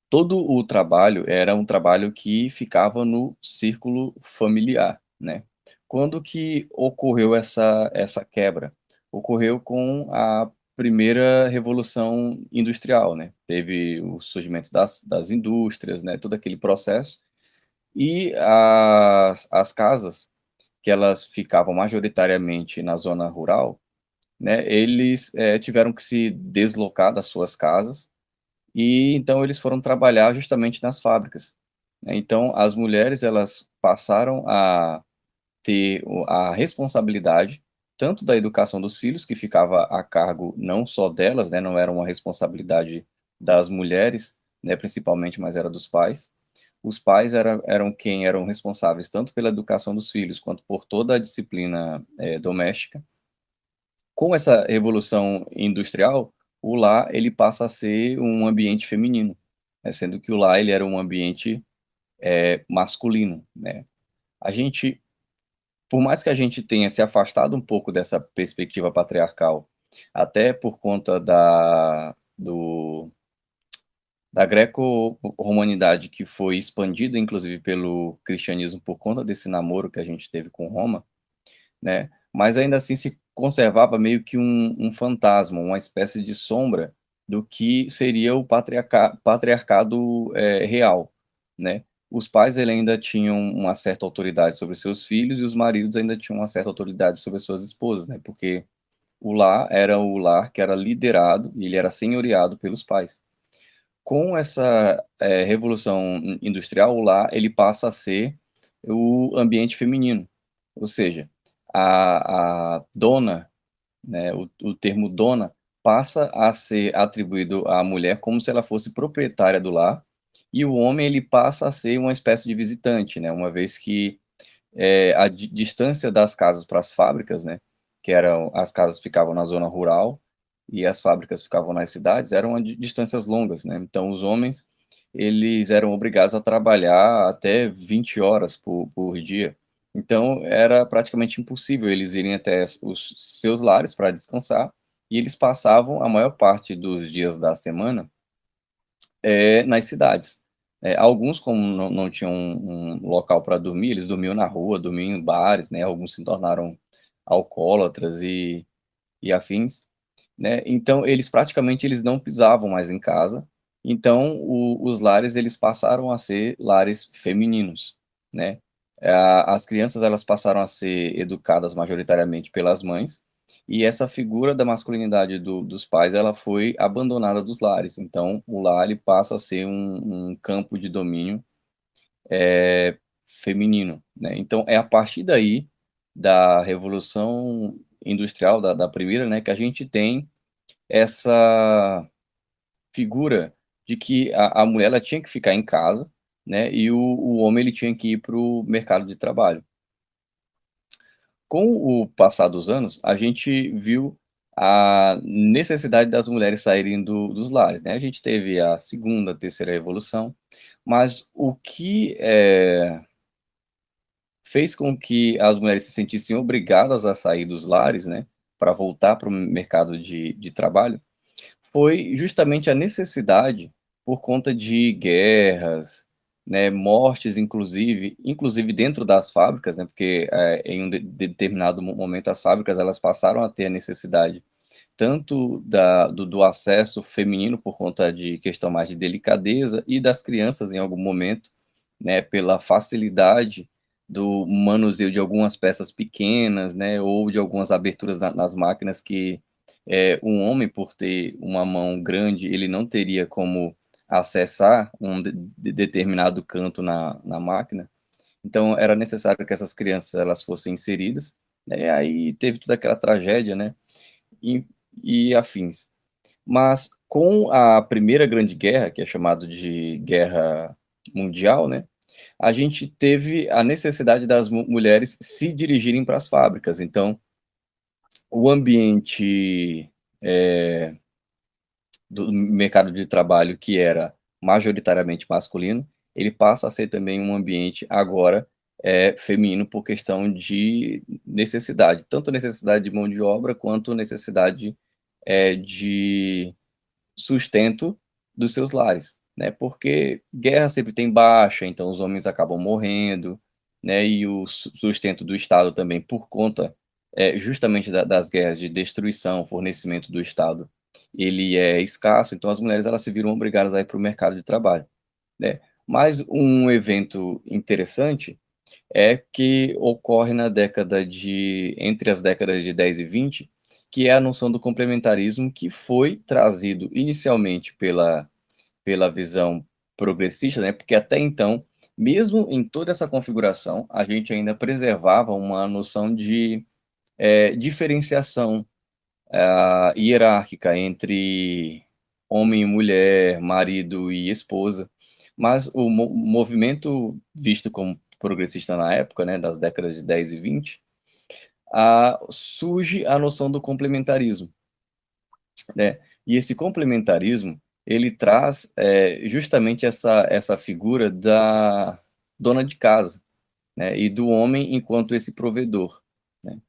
todo o trabalho era um trabalho que ficava no círculo familiar, né? Quando que ocorreu essa quebra? Ocorreu com a primeira revolução industrial, né? Teve o surgimento das indústrias, né? Todo aquele processo. E as casas, que elas ficavam majoritariamente na zona rural, né? Eles tiveram que se deslocar das suas casas e então eles foram trabalhar justamente nas fábricas, né. Então as mulheres elas passaram a ter a responsabilidade tanto da educação dos filhos, que ficava a cargo não só delas, né, não era uma responsabilidade das mulheres, né, principalmente, mas era dos pais. Os pais eram quem eram responsáveis tanto pela educação dos filhos, quanto por toda a disciplina, doméstica. Com essa revolução industrial, o lar ele passa a ser um ambiente feminino, né, sendo que o lar ele era um ambiente, masculino, né. A gente por mais que a gente tenha se afastado um pouco dessa perspectiva patriarcal, até por conta da greco-romanidade que foi expandida inclusive pelo cristianismo por conta desse namoro que a gente teve com Roma, né, mas ainda assim se conservava meio que um fantasma, uma espécie de sombra do que seria o patriarcado, real, né. Os pais ele ainda tinham uma certa autoridade sobre seus filhos e os maridos ainda tinham uma certa autoridade sobre as suas esposas, né, porque o lar era o lar que era liderado e ele era senhoreado pelos pais. Com essa, revolução industrial, o lar ele passa a ser o ambiente feminino, ou seja, a dona, né, o termo dona passa a ser atribuído à mulher como se ela fosse proprietária do lar, e o homem ele passa a ser uma espécie de visitante, né, uma vez que, a distância das casas para as fábricas, né, que eram as casas ficavam na zona rural e as fábricas ficavam nas cidades, eram a distâncias longas, né, então os homens, eles eram obrigados a trabalhar até 20 horas por dia, então era praticamente impossível eles irem até os seus lares para descansar, e eles passavam a maior parte dos dias da semana, nas cidades. Alguns como não tinham um local para dormir, eles dormiam na rua, dormiam em bares, né, alguns se tornaram alcoólatras e afins, né, então eles praticamente eles não pisavam mais em casa, então os lares eles passaram a ser lares femininos, né. As crianças elas passaram a ser educadas majoritariamente pelas mães, e essa figura da masculinidade dos pais ela foi abandonada dos lares, então o lar ele passa a ser um campo de domínio, feminino, né. Então é a partir daí, da revolução industrial, da primeira, né, que a gente tem essa figura de que a mulher ela tinha que ficar em casa, né, e o homem ele tinha que ir para o mercado de trabalho. Com o passar dos anos, a gente viu a necessidade das mulheres saírem dos lares, né, a gente teve a segunda, a terceira revolução, mas o que, fez com que as mulheres se sentissem obrigadas a sair dos lares, né, para voltar para o mercado de trabalho, foi justamente a necessidade por conta de guerras, né, mortes inclusive dentro das fábricas, né, porque, em um determinado momento as fábricas elas passaram a ter a necessidade tanto do acesso feminino por conta de questão mais de delicadeza e das crianças em algum momento, né, pela facilidade do manuseio de algumas peças pequenas, né, ou de algumas aberturas nas máquinas que um homem, por ter uma mão grande, ele não teria como acessar um determinado canto na máquina, então era necessário que essas crianças elas fossem inseridas, né, e aí teve toda aquela tragédia, né, e, e afins. Mas com a Primeira Grande Guerra, que é chamado de Guerra Mundial, né, a gente teve a necessidade das mulheres se dirigirem para as fábricas. Então, o ambiente do mercado de trabalho, que era majoritariamente masculino, ele passa a ser também um ambiente agora feminino por questão de necessidade, tanto necessidade de mão de obra quanto necessidade de sustento dos seus lares, né? Porque guerra sempre tem baixa, então os homens acabam morrendo, né? E o sustento do Estado também por conta justamente das guerras de destruição, fornecimento do Estado, ele é escasso, então as mulheres elas se viram obrigadas a ir para o mercado de trabalho, né? Mas um evento interessante é que ocorre na década de entre as décadas de 10 e 20, que é a noção do complementarismo que foi trazido inicialmente pela visão progressista, né? Porque até então, mesmo em toda essa configuração, a gente ainda preservava uma noção de diferenciação hierárquica entre homem e mulher, marido e esposa, mas o movimento visto como progressista na época, né, das décadas de 10 e 20, surge a noção do complementarismo, né? E esse complementarismo, ele traz justamente essa figura da dona de casa, né, e do homem enquanto esse provedor, né?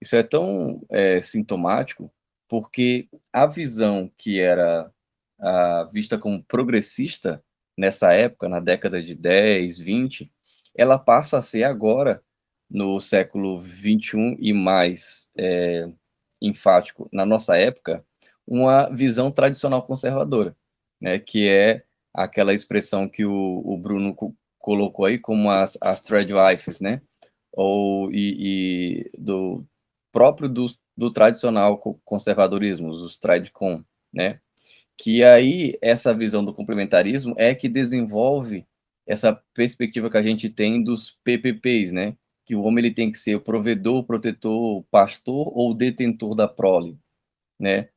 Isso é tão sintomático, porque a visão que era vista como progressista nessa época, na década de 10, 20, ela passa a ser agora, no século 21 e mais enfático, na nossa época, uma visão tradicional conservadora, né, que é aquela expressão que o Bruno colocou aí como as tradwives, né, ou do próprio do tradicional conservadorismo, os tradcon, né? Que aí essa visão do complementarismo é que desenvolve essa perspectiva que a gente tem dos PPPs, né? Que o homem ele tem que ser o provedor, o protetor, o pastor ou o detentor da prole, né?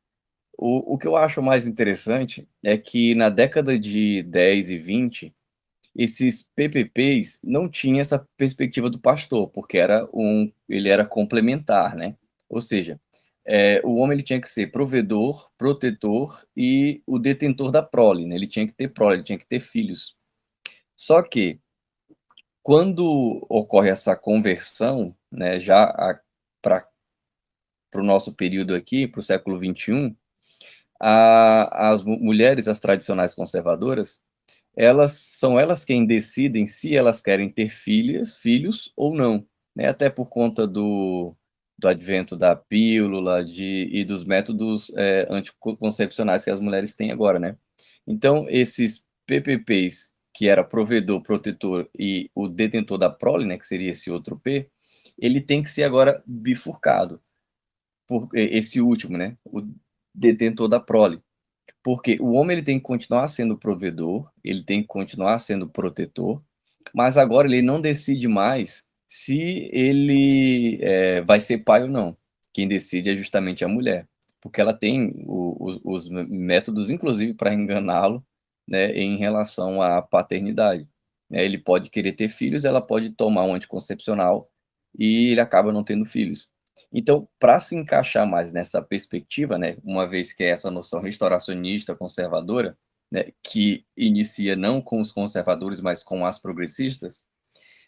O que eu acho mais interessante é que na década de 10 e 20, esses PPPs não tinham essa perspectiva do pastor, porque ele era complementar, né? Ou seja, o homem ele tinha que ser provedor, protetor e o detentor da prole, né? Ele tinha que ter prole, ele tinha que ter filhos. Só que quando ocorre essa conversão, né, já para o nosso período aqui, para o século XXI, as mulheres, as tradicionais conservadoras, elas quem decidem se elas querem ter filhos ou não, né? Até por conta do advento da pílula e dos métodos anticoncepcionais que as mulheres têm agora, né? Então, esses PPPs, que era provedor, protetor e o detentor da prole, né, que seria esse outro P, ele tem que ser agora bifurcado, por esse último, né, o detentor da prole. Porque o homem ele tem que continuar sendo provedor, ele tem que continuar sendo protetor, mas agora ele não decide mais se ele vai ser pai ou não. Quem decide é justamente a mulher, porque ela tem os métodos, inclusive, para enganá-lo, né, em relação à paternidade. Né? Ele pode querer ter filhos, ela pode tomar um anticoncepcional e ele acaba não tendo filhos. Então, para se encaixar mais nessa perspectiva, né, uma vez que é essa noção restauracionista conservadora, né, que inicia não com os conservadores, mas com as progressistas,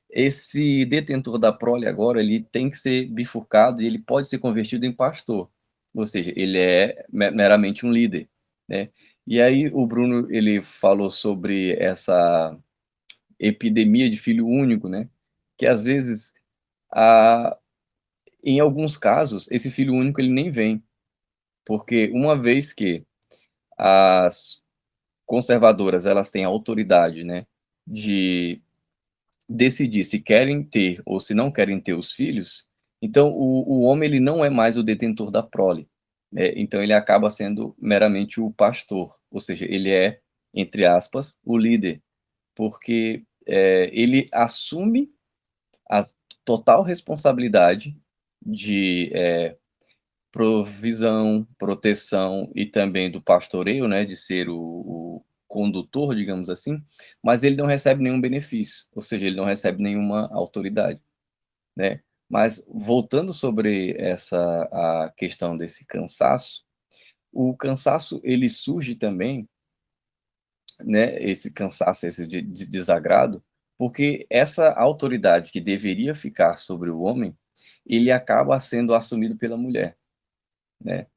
esse detentor da prole agora ele tem que ser bifurcado e ele pode ser convertido em pastor, ou seja, ele é meramente um líder, né? E aí o Bruno ele falou sobre essa epidemia de filho único, né? Que às vezes a em alguns casos, esse filho único ele nem vem, porque uma vez que as conservadoras elas têm a autoridade, né, de decidir se querem ter ou se não querem ter os filhos, então o homem ele não é mais o detentor da prole, Então ele acaba sendo meramente o pastor, ou seja, ele é, entre aspas, o líder, porque ele assume a total responsabilidade de provisão, proteção e também do pastoreio, né, de ser o condutor, digamos assim, mas ele não recebe nenhum benefício, ou seja, ele não recebe nenhuma autoridade, né? Mas voltando sobre essa a questão desse cansaço, o cansaço ele surge também, né, esse cansaço, esse de desagrado, porque essa autoridade que deveria ficar sobre o homem, ele acaba sendo assumido pela mulher, né?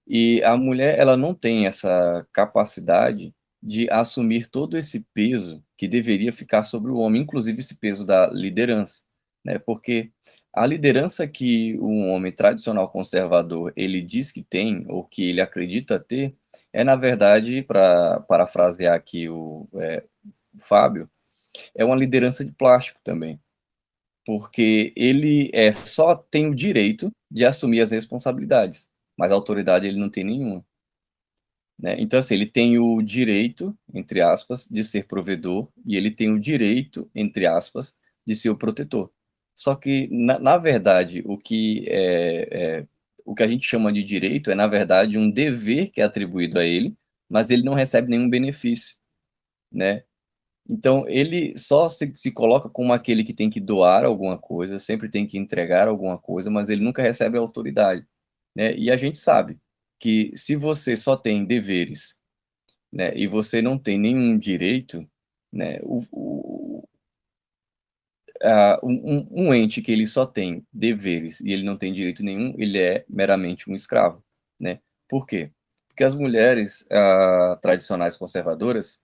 E a mulher, ela não tem essa capacidade de assumir todo esse peso que deveria ficar sobre o homem, inclusive esse peso da liderança, né? Porque a liderança que um homem tradicional conservador, ele diz que tem, ou que ele acredita ter, é na verdade, para parafrasear aqui o Fábio, é uma liderança de plástico também, porque ele só tem o direito de assumir as responsabilidades, mas a autoridade ele não tem nenhuma, né? Então, assim, ele tem o direito, entre aspas, de ser provedor e ele tem o direito, entre aspas, de ser o protetor. Só que, na verdade, o que a gente chama de direito é, na verdade, um dever que é atribuído a ele, mas ele não recebe nenhum benefício, né? Então, ele só se coloca como aquele que tem que doar alguma coisa, sempre tem que entregar alguma coisa, mas ele nunca recebe autoridade, né? E a gente sabe que se você só tem deveres, né, e você não tem nenhum direito, né, um ente que ele só tem deveres e ele não tem direito nenhum, ele é meramente um escravo, né? Por quê? Porque as mulheres tradicionais conservadoras,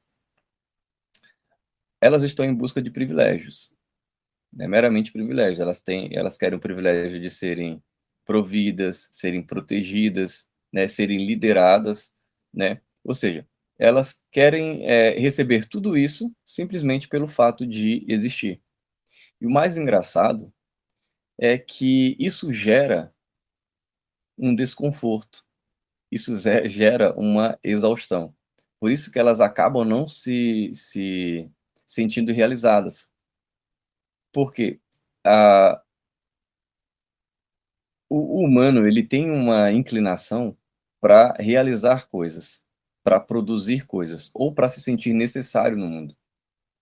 elas estão em busca de privilégios, né, meramente privilégios. Elas querem o privilégio de serem providas, serem protegidas, né, serem lideradas, né? Ou seja, elas querem receber tudo isso simplesmente pelo fato de existir. E o mais engraçado é que isso gera um desconforto, isso gera uma exaustão. Por isso que elas acabam não se sentindo realizadas. Por quê? Ah, o humano, ele tem uma inclinação para realizar coisas, para produzir coisas, ou para se sentir necessário no mundo,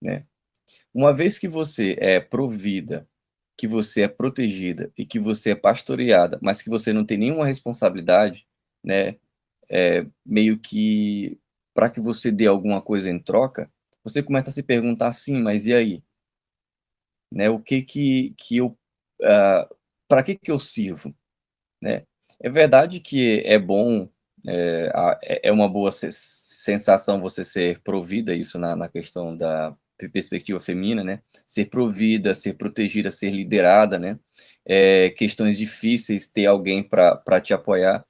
né. Uma vez que você é provida, que você é protegida e que você é pastoreada, mas que você não tem nenhuma responsabilidade, né, meio que para que você dê alguma coisa em troca, você começa a se perguntar: "Sim, mas e aí?", né, o que eu, para que eu sirvo? Né. É verdade que é bom, é uma boa sensação você ser provida, isso na questão da perspectiva feminina, né, ser provida, ser protegida, ser liderada, né, questões difíceis, ter alguém para te apoiar,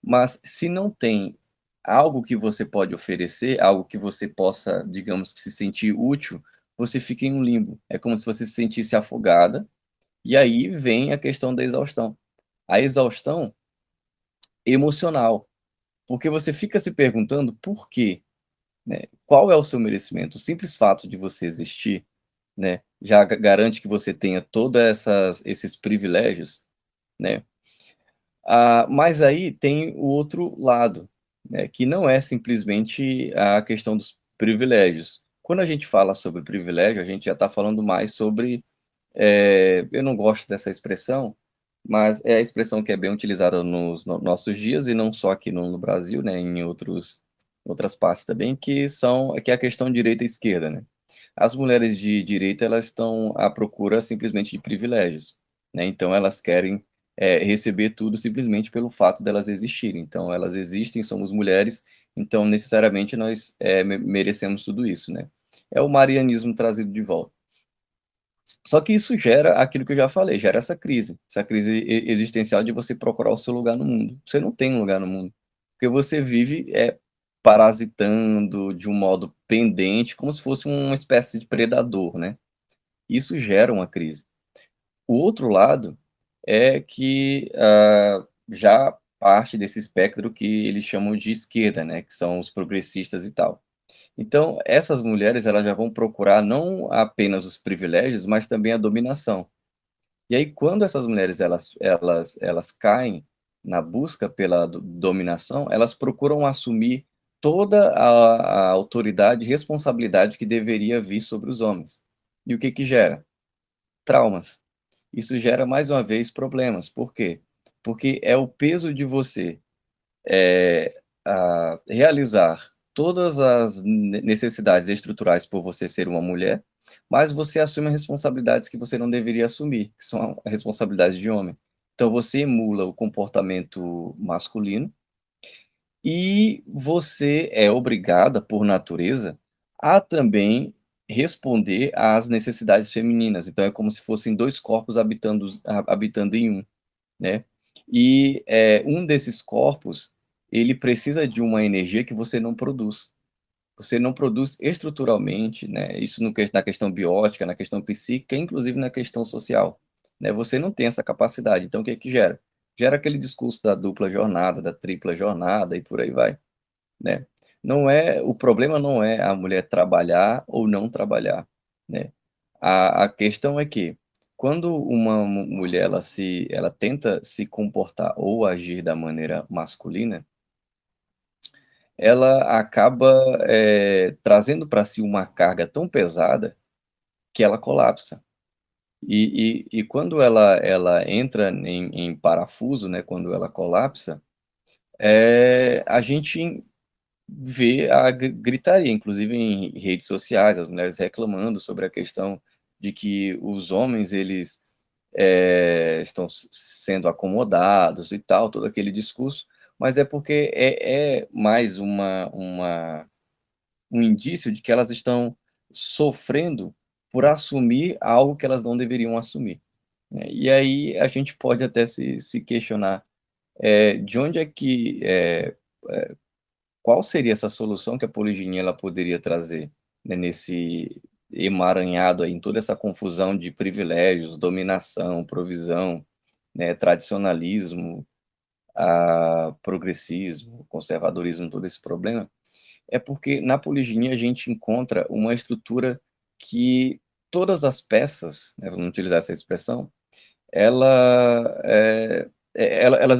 mas se não tem algo que você pode oferecer, algo que você possa, digamos que se sentir útil, você fica em um limbo. É como se você se sentisse afogada, e aí vem a questão da exaustão. A exaustão emocional, porque você fica se perguntando por quê, né? Qual é o seu merecimento? O simples fato de você existir, né, já garante que você tenha todas esses privilégios, né? Mas aí tem o outro lado, né, que não é simplesmente a questão dos privilégios. Quando a gente fala sobre privilégio, a gente já está falando mais sobre, eu não gosto dessa expressão, mas é a expressão que é bem utilizada nos nossos dias e não só aqui no Brasil, né, em outras partes também, que é a questão direita e esquerda, né. As mulheres de direita, elas estão à procura simplesmente de privilégios, né, então elas querem, receber tudo simplesmente pelo fato delas existirem. Então elas existem, somos mulheres, então necessariamente nós, merecemos tudo isso, né. É o marianismo trazido de volta. Só que isso gera aquilo que eu já falei, gera essa crise existencial de você procurar o seu lugar no mundo. Você não tem um lugar no mundo, porque você vive, parasitando de um modo pendente, como se fosse uma espécie de predador, né. Isso gera uma crise. O outro lado é que, já parte desse espectro que eles chamam de esquerda, né, que são os progressistas e tal. Então, essas mulheres, elas já vão procurar não apenas os privilégios, mas também a dominação. E aí, quando essas mulheres elas caem na busca pela dominação, elas procuram assumir toda a autoridade e responsabilidade que deveria vir sobre os homens. E o que que gera? Traumas. Isso gera, mais uma vez, problemas. Por quê? Porque é o peso de você realizar todas as necessidades estruturais por você ser uma mulher, mas você assume responsabilidades que você não deveria assumir, que são a responsabilidade de homem. Então você emula o comportamento masculino e você é obrigada, por natureza, a também responder às necessidades femininas. Então é como se fossem 2 corpos habitando em um, né. E, um desses corpos, ele precisa de uma energia que você não produz. Você não produz estruturalmente, né, isso no ques na questão biótica, na questão psíquica, inclusive na questão social, né, você não tem essa capacidade, então o que é que gera? Gera aquele discurso da dupla jornada, da tripla jornada e por aí vai, né. O problema não é a mulher trabalhar ou não trabalhar, né. A questão é que, quando uma mulher ela tenta se comportar ou agir da maneira masculina, ela acaba, trazendo para si uma carga tão pesada que ela colapsa. E quando ela entra em parafuso, né, quando ela colapsa, a gente vê a gritaria, inclusive em redes sociais, as mulheres reclamando sobre a questão de que os homens eles, estão sendo acomodados e tal, todo aquele discurso, mas é porque é mais um indício de que elas estão sofrendo por assumir algo que elas não deveriam assumir, né. E aí a gente pode até se questionar, de onde é que, qual seria essa solução que a poliginia ela poderia trazer, né, nesse emaranhado aí, em toda essa confusão de privilégios, dominação, provisão, né, tradicionalismo, progressismo, conservadorismo, todo esse problema, é porque na poliginia a gente encontra uma estrutura que todas as peças, né, vamos utilizar essa expressão, elas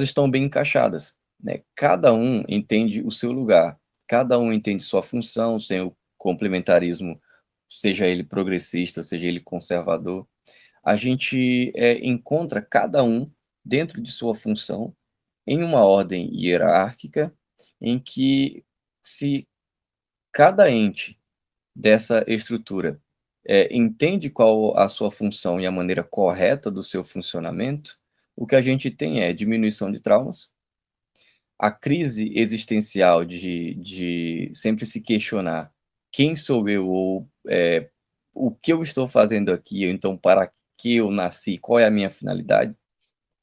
estão bem encaixadas, né. Cada um entende o seu lugar, cada um entende sua função, sem o complementarismo, seja ele progressista, seja ele conservador. A gente, encontra cada um dentro de sua função, em uma ordem hierárquica, em que se cada ente dessa estrutura, entende qual a sua função e a maneira correta do seu funcionamento, o que a gente tem é diminuição de traumas, a crise existencial de sempre se questionar: "Quem sou eu?" ou, "O que eu estou fazendo aqui? Então para que eu nasci? Qual é a minha finalidade?",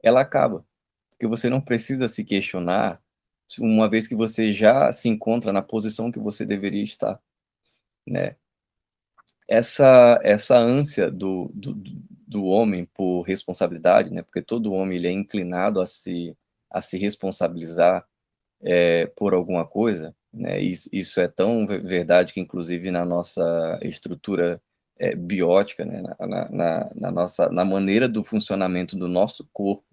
ela acaba, porque você não precisa se questionar, uma vez que você já se encontra na posição que você deveria estar, né. Essa ânsia do homem por responsabilidade, né, porque todo homem ele é inclinado a se responsabilizar, por alguma coisa, né, isso é tão verdade que inclusive na nossa estrutura, biótica, né, na maneira do funcionamento do nosso corpo,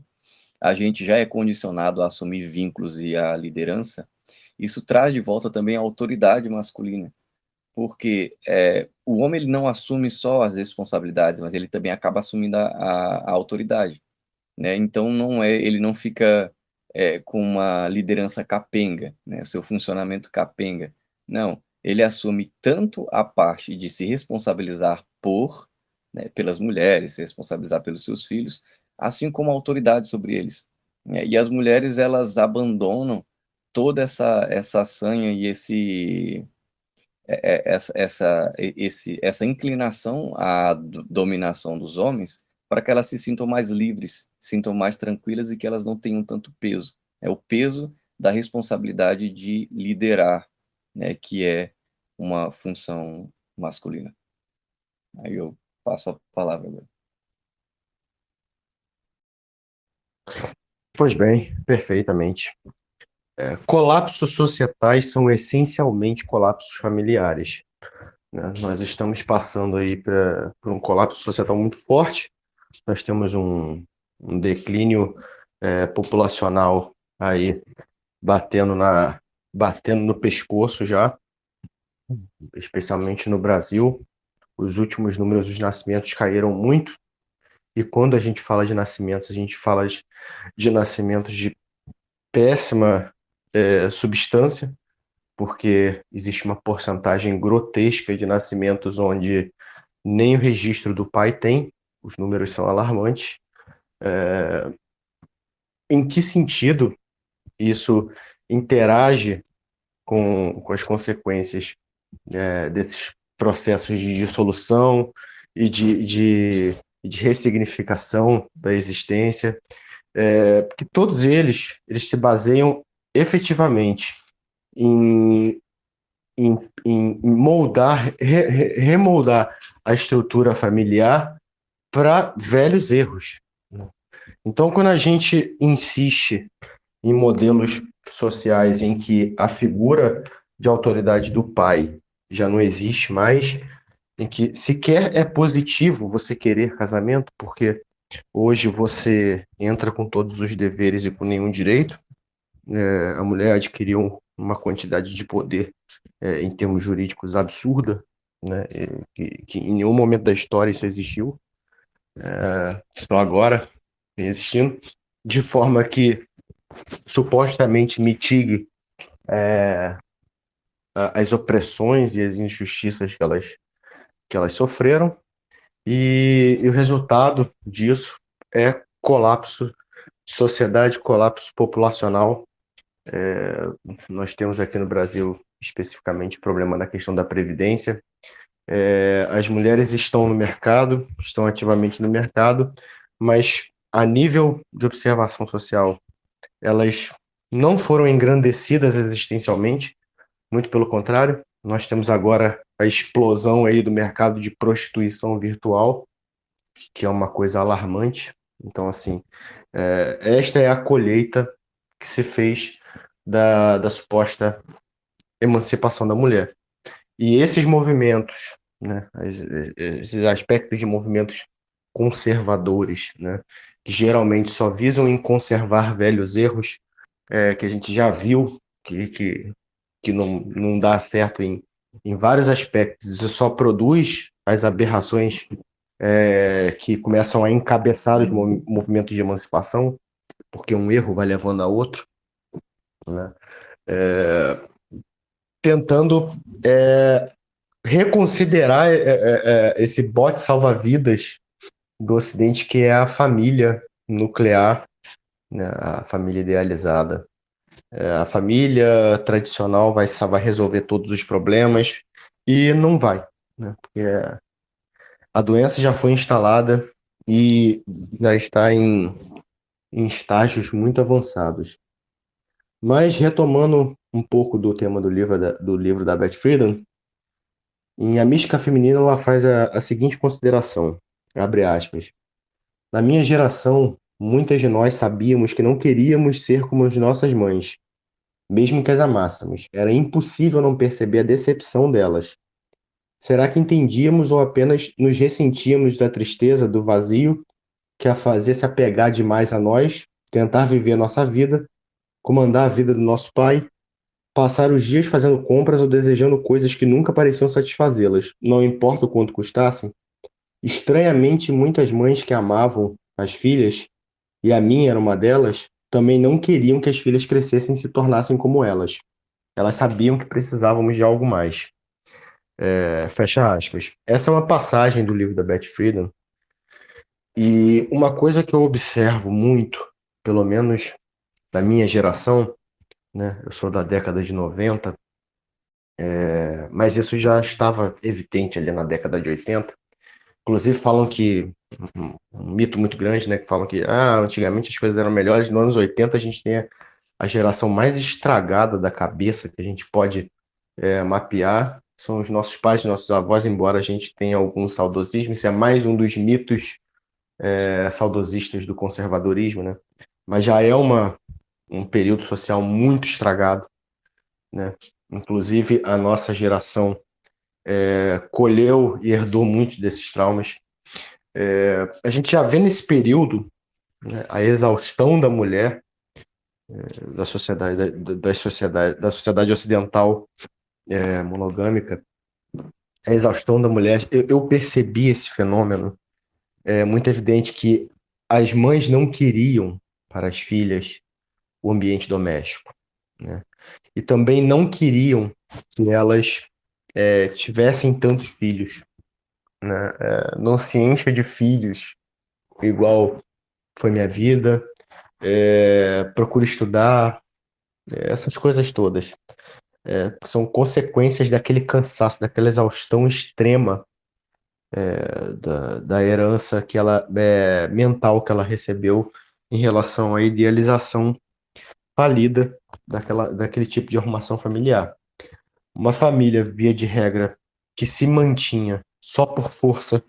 a gente já é condicionado a assumir vínculos e a liderança, isso traz de volta também a autoridade masculina. Porque, o homem ele não assume só as responsabilidades, mas ele também acaba assumindo a autoridade, né, então ele não fica, com uma liderança capenga, né, seu funcionamento capenga. Não, ele assume tanto a parte de se responsabilizar né, pelas mulheres, se responsabilizar pelos seus filhos, assim como a autoridade sobre eles, né. E as mulheres elas abandonam toda essa sanha e essa inclinação à dominação dos homens, para que elas se sintam mais livres, sintam mais tranquilas e que elas não tenham tanto peso. É o peso da responsabilidade de liderar, né, que é uma função masculina. Aí eu passo a palavra agora. Pois bem, perfeitamente. Colapsos societais são essencialmente colapsos familiares, né? Nós estamos passando aí por um colapso societal muito forte. Nós temos um declínio populacional aí batendo batendo no pescoço já, especialmente no Brasil. Os últimos números dos nascimentos caíram muito, e quando a gente fala de nascimentos, a gente fala de nascimentos de péssima substância, porque existe uma porcentagem grotesca de nascimentos onde nem o registro do pai tem, os números são alarmantes. Em que sentido isso interage com as consequências desses processos de dissolução e de ressignificação da existência? Porque todos eles se baseiam efetivamente em, em moldar, remoldar a estrutura familiar para velhos erros. Então, quando a gente insiste em modelos sociais em que a figura de autoridade do pai já não existe mais, em que sequer é positivo você querer casamento, porque hoje você entra com todos os deveres e com nenhum direito. A mulher adquiriu uma quantidade de poder em termos jurídicos absurda, né? Que em nenhum momento da história isso existiu, só agora vem existindo, de forma que supostamente mitigue as opressões e as injustiças que elas sofreram, e o resultado disso é colapso de sociedade, colapso populacional. Nós temos aqui no Brasil, especificamente, o problema da questão da previdência. As mulheres estão no mercado, estão ativamente no mercado, mas a nível de observação social, elas não foram engrandecidas existencialmente, muito pelo contrário. Nós temos agora a explosão aí do mercado de prostituição virtual, que é uma coisa alarmante. Então, assim, esta é a colheita que se fez da suposta emancipação da mulher. E esses movimentos, né, esses aspectos de movimentos conservadores, né, que geralmente só visam em conservar velhos erros, que a gente já viu que não dá certo em vários aspectos, e só produz as aberrações que começam a encabeçar os movimentos de emancipação, porque um erro vai levando a outro, né? Tentando reconsiderar esse bote salva-vidas do Ocidente, que é a família nuclear, né? A família idealizada. A família tradicional vai resolver todos os problemas, e não vai, né? Porque a doença já foi instalada e já está em estágios muito avançados. Mas retomando um pouco do tema do livro da Beth Friedan, em A Mística Feminina ela faz a seguinte consideração, abre aspas: na minha geração, muitas de nós sabíamos que não queríamos ser como as nossas mães, mesmo que as amássemos. Era impossível não perceber a decepção delas. Será que entendíamos ou apenas nos ressentíamos da tristeza, do vazio que a fazia se apegar demais a nós, tentar viver a nossa vida, comandar a vida do nosso pai, passar os dias fazendo compras ou desejando coisas que nunca pareciam satisfazê-las, não importa o quanto custassem? Estranhamente, muitas mães que amavam as filhas, e a minha era uma delas, também não queriam que as filhas crescessem e se tornassem como elas. Elas sabiam que precisávamos de algo mais. Fecha aspas. Essa é uma passagem do livro da Beth Friedan, e uma coisa que eu observo muito, pelo menos da minha geração, né? Eu sou da década de 90, mas isso já estava evidente ali na década de 80. Inclusive falam que, um mito muito grande, né? Que falam que antigamente as coisas eram melhores. Nos anos 80 a gente tem a geração mais estragada da cabeça que a gente pode mapear. São os nossos pais, nossos avós, embora a gente tenha algum saudosismo. Isso é mais um dos mitos saudosistas do conservadorismo, né? mas já é um período social muito estragado, né? Inclusive, a nossa geração colheu e herdou muito desses traumas. A gente já vê nesse período, né, a exaustão da mulher, da sociedade, da sociedade ocidental monogâmica, a exaustão da mulher. Eu percebi esse fenômeno. É muito evidente que as mães não queriam para as filhas o ambiente doméstico, né? E também não queriam que elas tivessem tantos filhos, né? Não se encha de filhos igual foi minha vida, procura estudar, essas coisas todas. São consequências daquele cansaço, daquela exaustão extrema da herança que ela, mental que ela recebeu em relação à idealização falida daquele tipo de arrumação familiar. Uma família, via de regra, que se mantinha só por força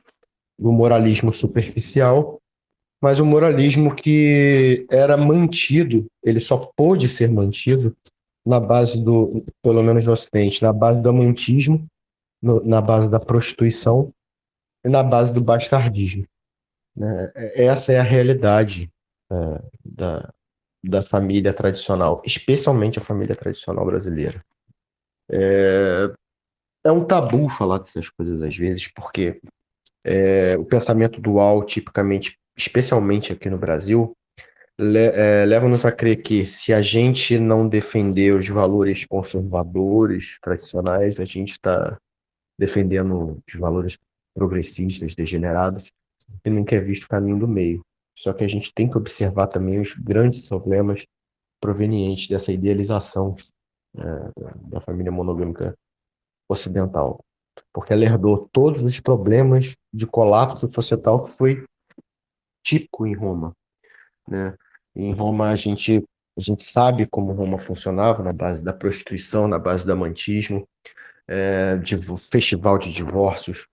do moralismo superficial, mas o moralismo que era mantido, ele só pôde ser mantido na base pelo menos no Ocidente, na base do amantismo, na base da prostituição e na base do bastardismo, né? Essa é a realidade da, da família tradicional, especialmente a família tradicional brasileira. É um tabu falar dessas coisas às vezes, porque o pensamento dual, tipicamente, especialmente aqui no Brasil, leva-nos a crer que se a gente não defender os valores conservadores, tradicionais, a gente está defendendo os valores progressistas, degenerados, e não quer visto o caminho do meio. Só que a gente tem que observar também os grandes problemas provenientes dessa idealização da família monogâmica ocidental, porque ela herdou todos os problemas de colapso societal que foi típico em Roma, né? Em Roma a gente sabe como Roma funcionava na base da prostituição, na base do amantismo, de festival de divórcios.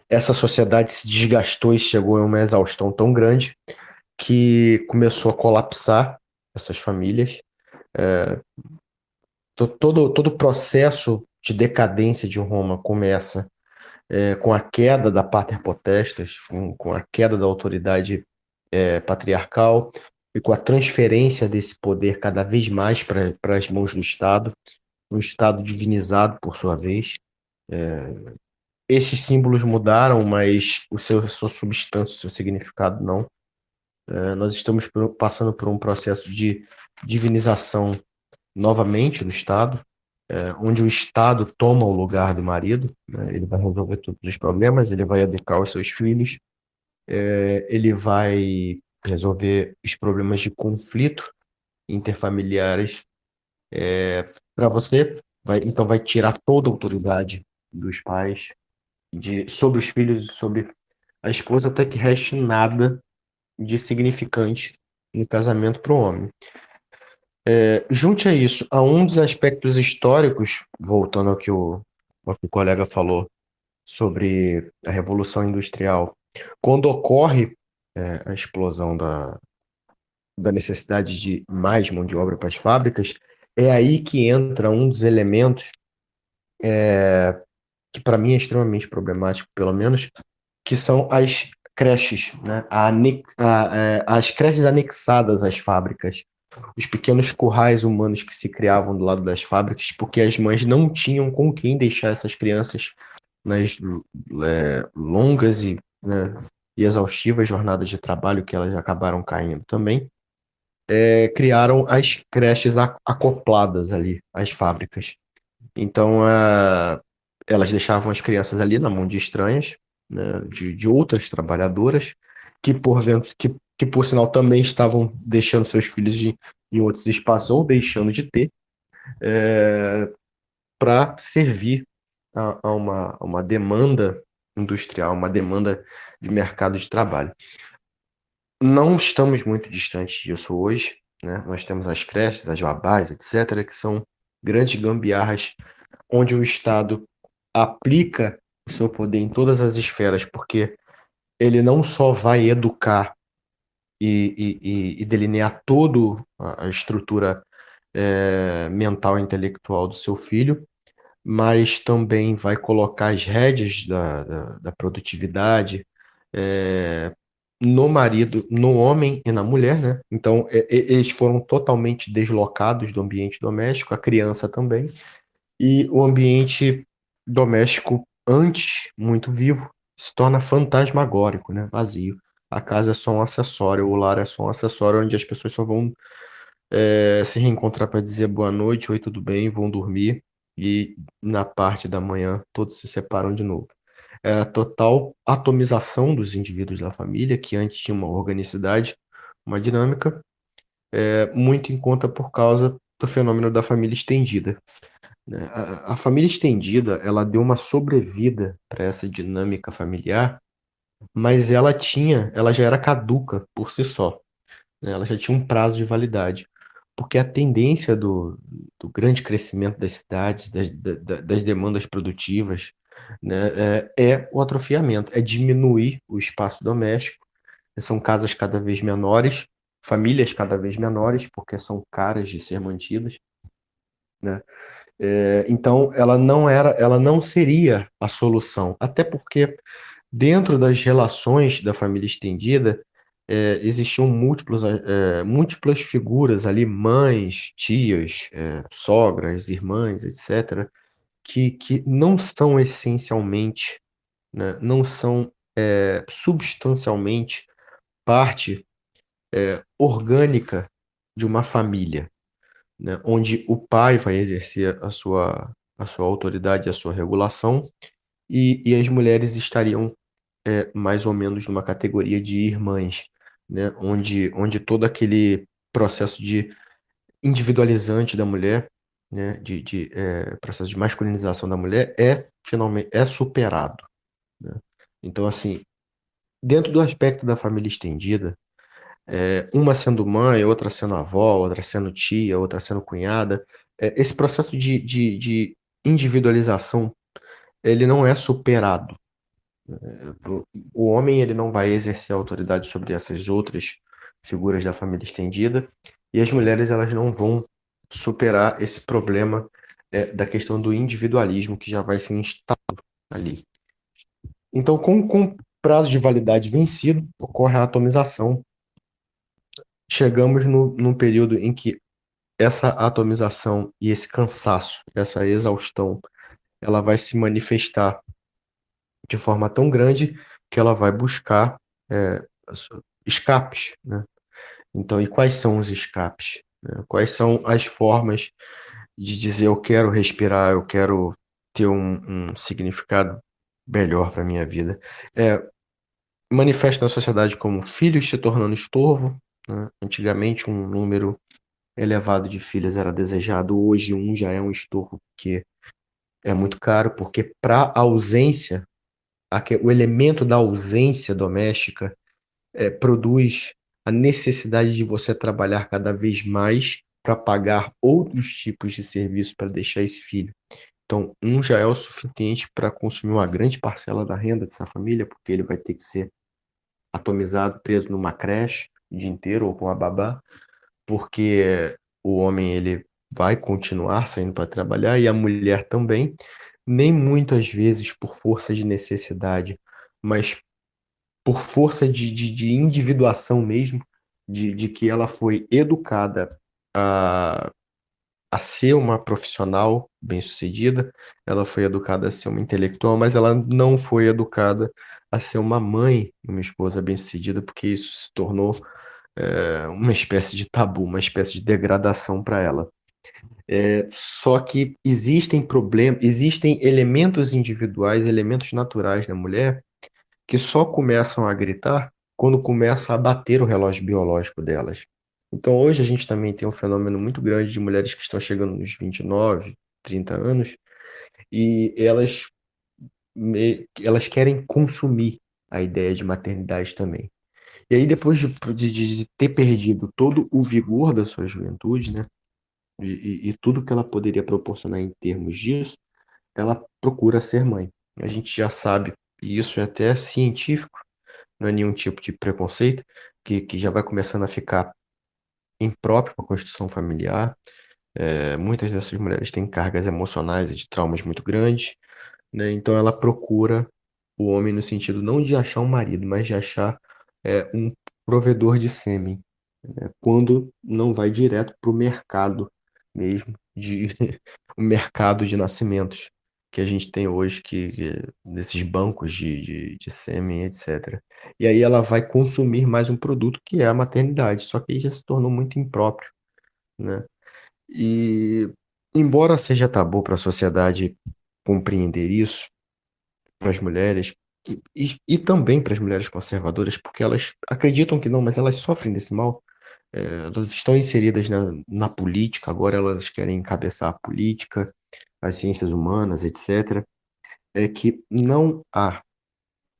Essa sociedade se desgastou e chegou a uma exaustão tão grande que começou a colapsar essas famílias. Todo o processo de decadência de Roma começa com a queda da pater potestas, com a queda da autoridade patriarcal e com a transferência desse poder cada vez mais para as mãos do Estado, um Estado divinizado por sua vez. Esses símbolos mudaram, mas sua substância, o seu significado não. Nós estamos passando por um processo de divinização novamente do Estado, onde o Estado toma o lugar do marido, né? Ele vai resolver todos os problemas, ele vai educar os seus filhos, ele vai resolver os problemas de conflito interfamiliares para você, então vai tirar toda a autoridade dos pais sobre os filhos e sobre a esposa, até que reste nada de significante no casamento para o homem. Junte a isso a um dos aspectos históricos, voltando ao que o colega falou sobre a Revolução Industrial, quando ocorre a explosão da necessidade de mais mão de obra para as fábricas, é aí que entra um dos elementos que para mim é extremamente problemático, pelo menos, que são as creches, né? As creches anexadas às fábricas, os pequenos currais humanos que se criavam do lado das fábricas, porque as mães não tinham com quem deixar essas crianças nas longas né, e exaustivas jornadas de trabalho que elas acabaram caindo também, criaram as creches acopladas ali às fábricas. Então, elas deixavam as crianças ali na mão de estranhas, né, de outras trabalhadoras, que por sinal também estavam deixando seus filhos em outros espaços ou deixando de ter, para servir a uma demanda industrial, uma demanda de mercado de trabalho. Não estamos muito distantes disso hoje, né? Nós temos as creches, as babás, etc., que são grandes gambiarras onde o Estado aplica o seu poder em todas as esferas, porque ele não só vai educar e delinear todo a estrutura mental e intelectual do seu filho, mas também vai colocar as rédeas da produtividade é, no marido, no homem e na mulher, né? Então, eles foram totalmente deslocados do ambiente doméstico, a criança também, e o ambiente doméstico, antes muito vivo, se torna fantasmagórico, né? Vazio. A casa é só um acessório, o lar é só um acessório onde as pessoas só vão se reencontrar para dizer boa noite, oi, tudo bem, vão dormir e na parte da manhã todos se separam de novo. É a total atomização dos indivíduos da família, que antes tinha uma organicidade, uma dinâmica, muito em conta por causa do fenômeno da família estendida, né? A família estendida, ela deu uma sobrevida para essa dinâmica familiar, mas ela já era caduca por si só, né? Ela já tinha um prazo de validade, porque a tendência do grande crescimento das cidades, das demandas produtivas, né, é o atrofiamento, é diminuir o espaço doméstico. São casas cada vez menores, famílias cada vez menores, porque são caras de ser mantidas, né? Então, ela não seria a solução, até porque dentro das relações da família estendida, existiam múltiplas figuras ali, mães, tias, sogras, irmãs, etc., que não são essencialmente, né, não são substancialmente parte orgânica de uma família, né, onde o pai vai exercer a sua autoridade, a sua regulação, e as mulheres estariam mais ou menos numa categoria de irmãs, né? Onde todo aquele processo de individualizante da mulher, né? Processo de masculinização da mulher finalmente superado, né? Então, assim, dentro do aspecto da família estendida, uma sendo mãe, outra sendo avó, outra sendo tia, outra sendo cunhada, esse processo de individualização, ele não é superado. O homem ele não vai exercer autoridade sobre essas outras figuras da família estendida e as mulheres elas não vão superar esse problema da questão do individualismo que já vai se instalar ali. Então, com o prazo de validade vencido, ocorre a atomização. Chegamos num período em que essa atomização e esse cansaço, essa exaustão, ela vai se manifestar de forma tão grande que ela vai buscar escapes, né? Então, e quais são os escapes, né? Quais são as formas de dizer eu quero respirar, eu quero ter um significado melhor para a minha vida? Manifesta na sociedade como filhos se tornando estorvo, né? Antigamente, um número elevado de filhos era desejado, hoje um já é um estorvo, porque é muito caro, porque para a ausência, o elemento da ausência doméstica produz a necessidade de você trabalhar cada vez mais para pagar outros tipos de serviço para deixar esse filho. Então, um já é o suficiente para consumir uma grande parcela da renda dessa família, porque ele vai ter que ser atomizado, preso numa creche o dia inteiro ou com a babá, porque o homem ele vai continuar saindo para trabalhar e a mulher também, nem muitas vezes por força de necessidade, mas por força de individuação mesmo, de que ela foi educada a, a ser uma profissional bem-sucedida, ela foi educada a ser uma intelectual, mas ela não foi educada a ser uma mãe, uma esposa bem-sucedida, porque isso se tornou uma espécie de tabu, uma espécie de degradação para ela. Só que existem problemas, existem elementos individuais, elementos naturais da mulher que só começam a gritar quando começam a bater o relógio biológico delas. Então, hoje a gente também tem um fenômeno muito grande de mulheres que estão chegando nos 29, 30 anos e elas querem consumir a ideia de maternidade também. E aí, depois de ter perdido todo o vigor da sua juventude, né, e tudo que ela poderia proporcionar em termos disso, ela procura ser mãe. A gente já sabe, e isso é até científico, não é nenhum tipo de preconceito, que já vai começando a ficar impróprio para a construção familiar. Muitas dessas mulheres têm cargas emocionais e de traumas muito grandes, né? Então ela procura o homem no sentido não de achar um marido, mas de achar um provedor de sêmen, né? Quando não vai direto para o mercado mesmo, o mercado de nascimentos que a gente tem hoje, desses bancos de sêmen, etc. E aí ela vai consumir mais um produto que é a maternidade, só que aí já se tornou muito impróprio, né? E embora seja tabu para a sociedade compreender isso, para as mulheres e também para as mulheres conservadoras, porque elas acreditam que não, mas elas sofrem desse mal. Elas estão inseridas na política, agora elas querem encabeçar a política, as ciências humanas, etc. É que não há,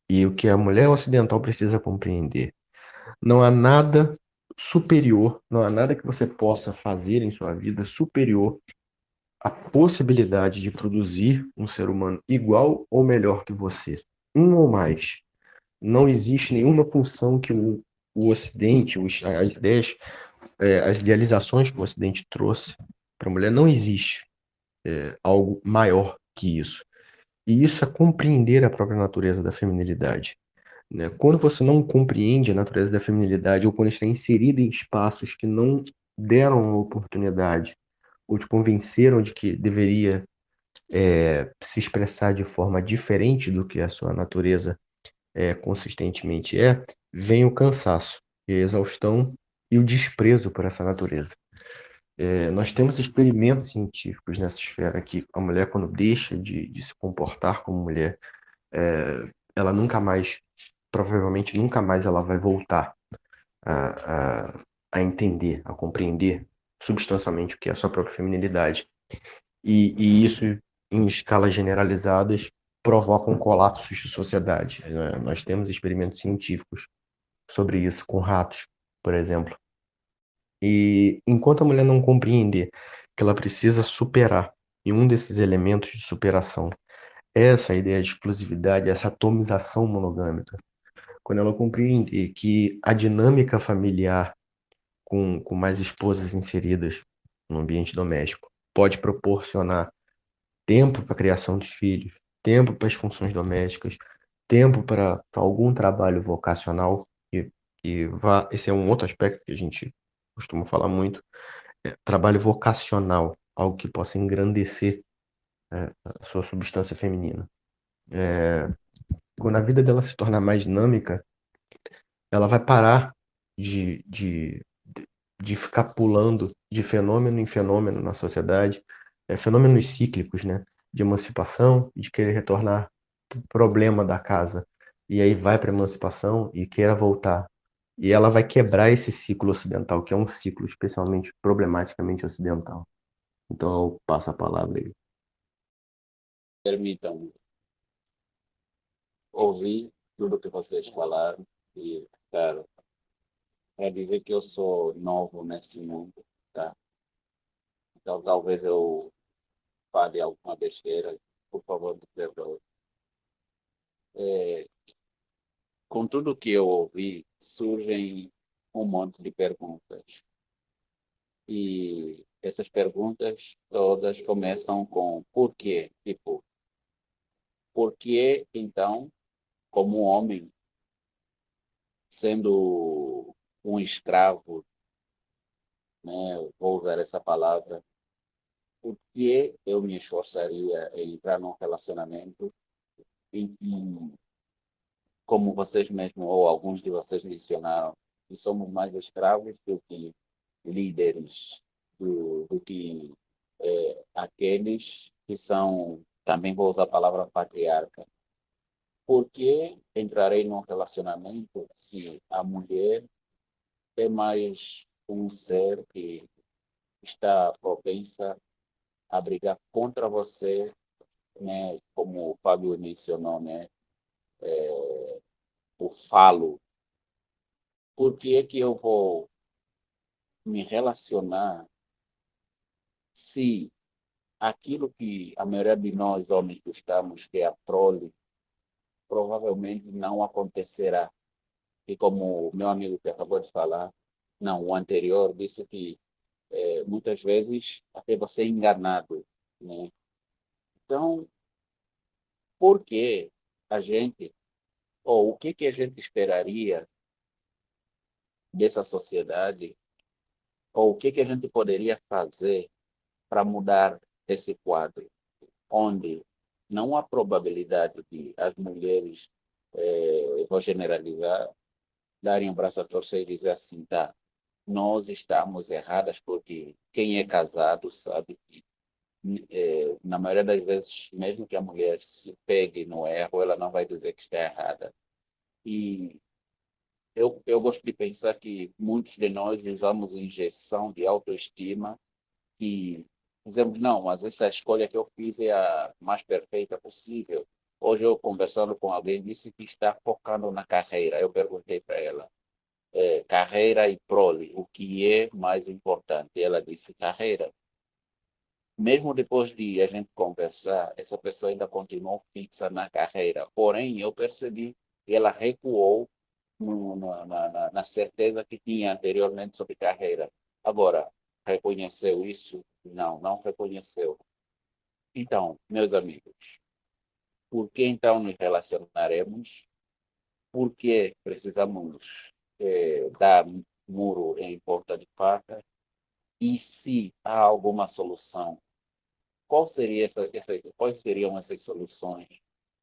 e o que a mulher ocidental precisa compreender, não há nada superior, não há nada que você possa fazer em sua vida superior à possibilidade de produzir um ser humano igual ou melhor que você, um ou mais. Não existe nenhuma pulsão que o Ocidente, as ideias, as idealizações que o Ocidente trouxe para a mulher, não existe algo maior que isso. E isso é compreender a própria natureza da feminilidade, né? Quando você não compreende a natureza da feminilidade, ou quando está inserido em espaços que não deram a oportunidade, ou te convenceram de que deveria se expressar de forma diferente do que a sua natureza consistentemente vem o cansaço, e a exaustão e o desprezo por essa natureza. Nós temos experimentos científicos nessa esfera que a mulher, quando deixa de se comportar como mulher, ela nunca mais, provavelmente nunca mais ela vai voltar a, a, a entender, a compreender substancialmente o que é a sua própria feminilidade. E isso, em escalas generalizadas, provoca um colapso de sociedade, né? Nós temos experimentos científicos sobre isso com ratos, por exemplo. E enquanto a mulher não compreender que ela precisa superar, e um desses elementos de superação é essa ideia de exclusividade, essa atomização monogâmica, quando ela compreender que a dinâmica familiar com mais esposas inseridas no ambiente doméstico pode proporcionar tempo para a criação dos filhos, tempo para as funções domésticas, tempo para algum trabalho vocacional, esse é um outro aspecto que a gente costuma falar muito, trabalho vocacional, algo que possa engrandecer a sua substância feminina. Quando a vida dela se tornar mais dinâmica, ela vai parar de, de, de ficar pulando de fenômeno em fenômeno na sociedade, fenômenos cíclicos, né? De emancipação, de querer retornar pro problema da casa. E aí vai para a emancipação e queira voltar. E ela vai quebrar esse ciclo ocidental, que é um ciclo especialmente problematicamente ocidental. Então eu passo a palavra aí. Permitam ouvir tudo que vocês falaram e, claro, é dizer que eu sou novo neste mundo, tá? Então talvez eu fale alguma besteira, por favor, me perdoe. É, com tudo que eu ouvi, surgem um monte de perguntas. E essas perguntas todas começam com por quê? Tipo, por que então, como um homem, sendo um escravo, né, vou usar essa palavra, por que eu me esforçaria em entrar num relacionamento em que, como vocês mesmos ou alguns de vocês mencionaram, que somos mais escravos do que líderes, do que aqueles que são, também vou usar a palavra patriarca. Por que entrarei num relacionamento se a mulher é mais um ser que está propensa a brigar contra você, né? Como o Fábio mencionou, né? O falo. Por que é que eu vou me relacionar se aquilo que a maioria de nós homens gostamos, que é a prole, provavelmente não acontecerá? E como o meu amigo que acabou de falar, não, o anterior, disse que muitas vezes até você é enganado, né? Então, por que a gente, ou o que que a gente esperaria dessa sociedade, ou o que que a gente poderia fazer para mudar esse quadro, onde não há probabilidade de as mulheres, vou generalizar, darem um braço a torcer e dizer assim, tá, nós estamos erradas porque quem é casado sabe que, na maioria das vezes, mesmo que a mulher se pegue no erro, ela não vai dizer que está errada. E eu gosto de pensar que muitos de nós usamos injeção de autoestima e dizemos, não, mas essa escolha que eu fiz é a mais perfeita possível. Hoje eu conversando com alguém disse que está focando na carreira. Eu perguntei para ela, carreira e prole, o que é mais importante? Ela disse carreira. Mesmo depois de a gente conversar, essa pessoa ainda continuou fixa na carreira. Porém, eu percebi que ela recuou na certeza que tinha anteriormente sobre carreira. Agora, reconheceu isso? Não, não reconheceu. Então, meus amigos, por que então nos relacionaremos? Por que precisamos dar muro em porta de faca? E se há alguma solução, quais seriam essas soluções,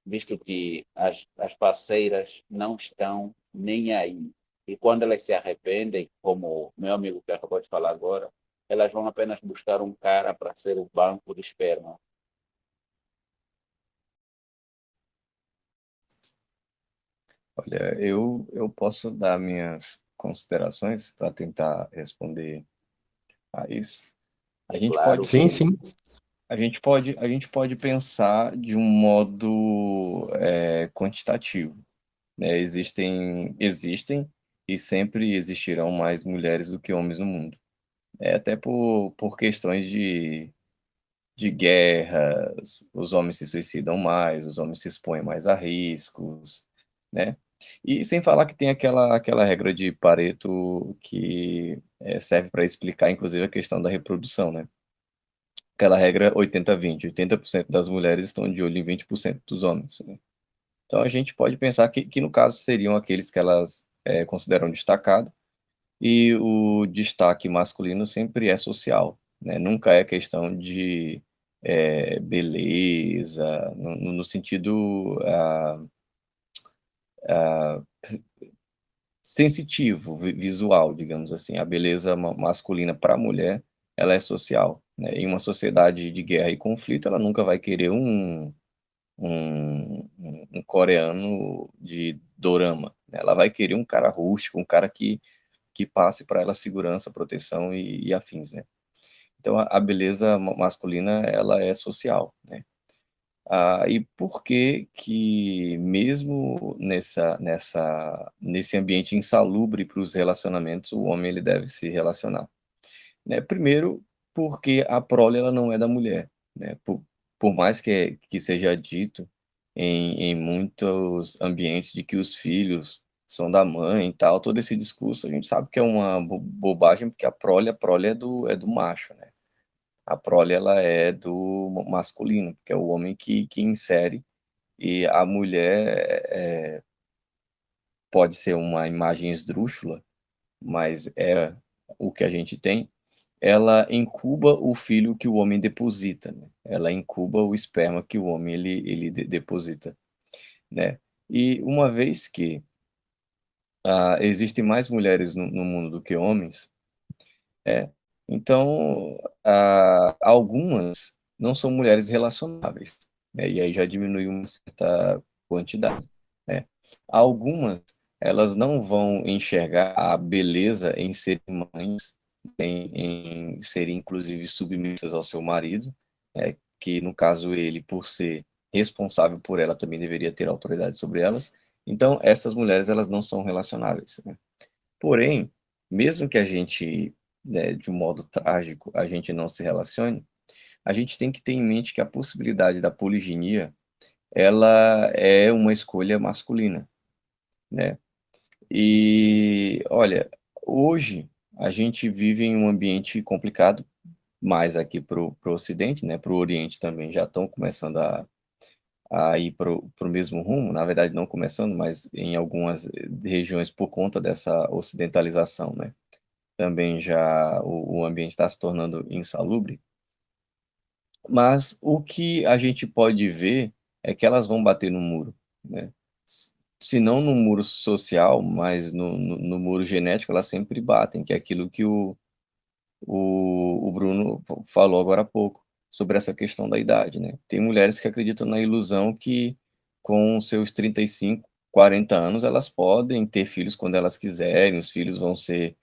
visto que as parceiras não estão nem aí. E quando elas se arrependem, como meu amigo que acabou de falar agora, elas vão apenas buscar um cara para ser o banco de esperma. Olha, eu posso dar minhas considerações para tentar responder a isso. A É gente claro pode, Sim, que, sim. a gente pode pensar de um modo quantitativo, né? Existem e sempre existirão mais mulheres do que homens no mundo. Até por questões de guerras, os homens se suicidam mais, os homens se expõem mais a riscos, né? E sem falar que tem aquela regra de Pareto que serve para explicar, inclusive, a questão da reprodução, né? Aquela regra 80-20, 80% das mulheres estão de olho em 20% dos homens, né? Então a gente pode pensar que no caso seriam aqueles que elas consideram destacado, e o destaque masculino sempre é social, né? Nunca é questão de beleza, no sentido sensitivo, visual, digamos assim. A beleza masculina para a mulher, ela é social, né? Em uma sociedade de guerra e conflito, ela nunca vai querer um coreano de dorama, né? Ela vai querer um cara rústico, um cara que passe para ela segurança, proteção e afins, né? Então a beleza masculina ela é social, né? E por que que mesmo nesse ambiente insalubre para os relacionamentos, o homem ele deve se relacionar, né? Primeiro, porque a prole ela não é da mulher, né? Por mais que seja dito em muitos ambientes de que os filhos são da mãe e tal, todo esse discurso a gente sabe que é uma bobagem, porque a prole é do macho, né? A prole ela é do masculino, que é o homem que insere, e a mulher pode ser uma imagem esdrúxula, mas é o que a gente tem. Ela incuba o filho que o homem deposita, né? Ela incuba o esperma que o homem ele deposita, né? E uma vez que existem mais mulheres no mundo do que homens, é, então algumas não são mulheres relacionáveis, né? E aí já diminui uma certa quantidade, né? Algumas elas não vão enxergar a beleza em serem mães, em serem inclusive submissas ao seu marido, né? Que no caso ele, por ser responsável por ela, também deveria ter autoridade sobre elas. Então essas mulheres elas não são relacionáveis, né? Porém, mesmo que a gente, né, de um modo trágico, a gente não se relacione, a gente tem que ter em mente que a possibilidade da poliginia, ela é uma escolha masculina, né? E olha, hoje a gente vive em um ambiente complicado, mais aqui para o Ocidente, né? Para o Oriente também já estão começando a ir para o mesmo rumo. Na verdade, não começando, mas em algumas regiões por conta dessa ocidentalização, né? Também já o ambiente está se tornando insalubre. Mas o que a gente pode ver é que elas vão bater no muro, né? Se não no muro social, mas no muro genético, elas sempre batem, que é aquilo que o Bruno falou agora há pouco, sobre essa questão da idade, né? Tem mulheres que acreditam na ilusão que com seus 35, 40 anos, elas podem ter filhos quando elas quiserem, os filhos vão ser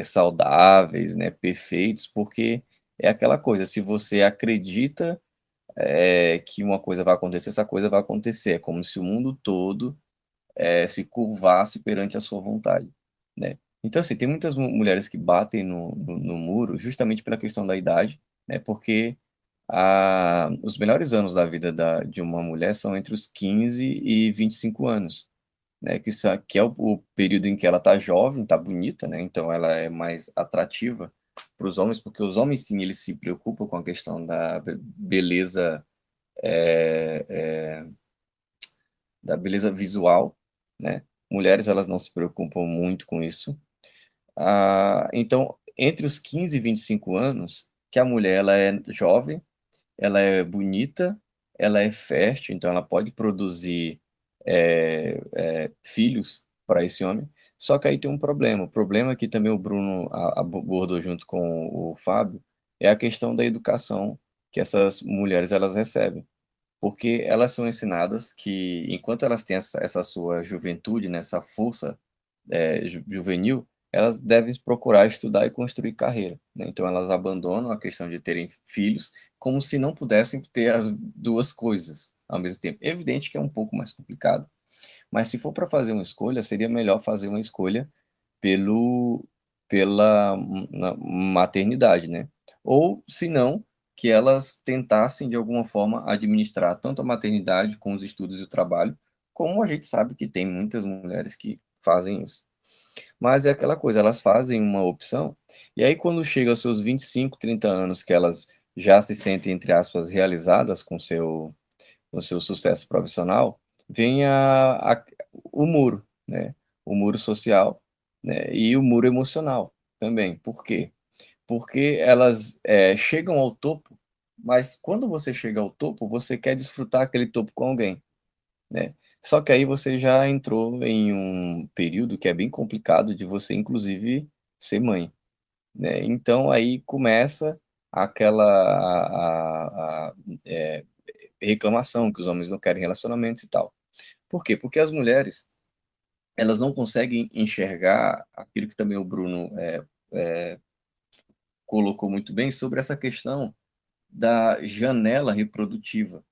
saudáveis, né, perfeitos, porque é aquela coisa, se você acredita que uma coisa vai acontecer, essa coisa vai acontecer. É como se o mundo todo se curvasse perante a sua vontade, né? Então, assim, tem muitas mulheres que batem no muro justamente pela questão da idade, né? Porque os melhores anos da vida de uma mulher são entre os 15 e 25 anos, né? Que é o período em que ela tá jovem, tá bonita, né? Então, ela é mais atrativa para os homens, porque os homens, sim, eles se preocupam com a questão da beleza é, é, da beleza visual, né? Mulheres, elas não se preocupam muito com isso. Então, entre os 15 e 25 anos, que a mulher ela é jovem, ela é bonita, ela é fértil, então ela pode produzir filhos para esse homem. Só que aí tem um problema. O problema que também o Bruno abordou junto com o Fábio é a questão da educação que essas mulheres elas recebem, porque elas são ensinadas que enquanto elas têm essa sua juventude, né, essa força juvenil, elas devem procurar estudar e construir carreira, né? Então elas abandonam a questão de terem filhos como se não pudessem ter as duas coisas ao mesmo tempo. É evidente que é um pouco mais complicado, mas se for para fazer uma escolha, seria melhor fazer uma escolha pelo pela maternidade, né? Ou, se não, que elas tentassem de alguma forma administrar tanto a maternidade com os estudos e o trabalho, como a gente sabe que tem muitas mulheres que fazem isso. Mas é aquela coisa, elas fazem uma opção, e aí quando chega aos seus 25, 30 anos, que elas já se sentem, entre aspas, realizadas com seu sucesso profissional, vem o muro, né? O muro social, né? E o muro emocional também. Por quê? Porque elas chegam ao topo, mas quando você chega ao topo, você quer desfrutar aquele topo com alguém, né? Só que aí você já entrou em um período que é bem complicado de você, inclusive, ser mãe, né? Então aí começa aquela reclamação que os homens não querem relacionamentos e tal. Por quê? Porque as mulheres elas não conseguem enxergar aquilo que também o Bruno colocou muito bem sobre essa questão da janela reprodutiva,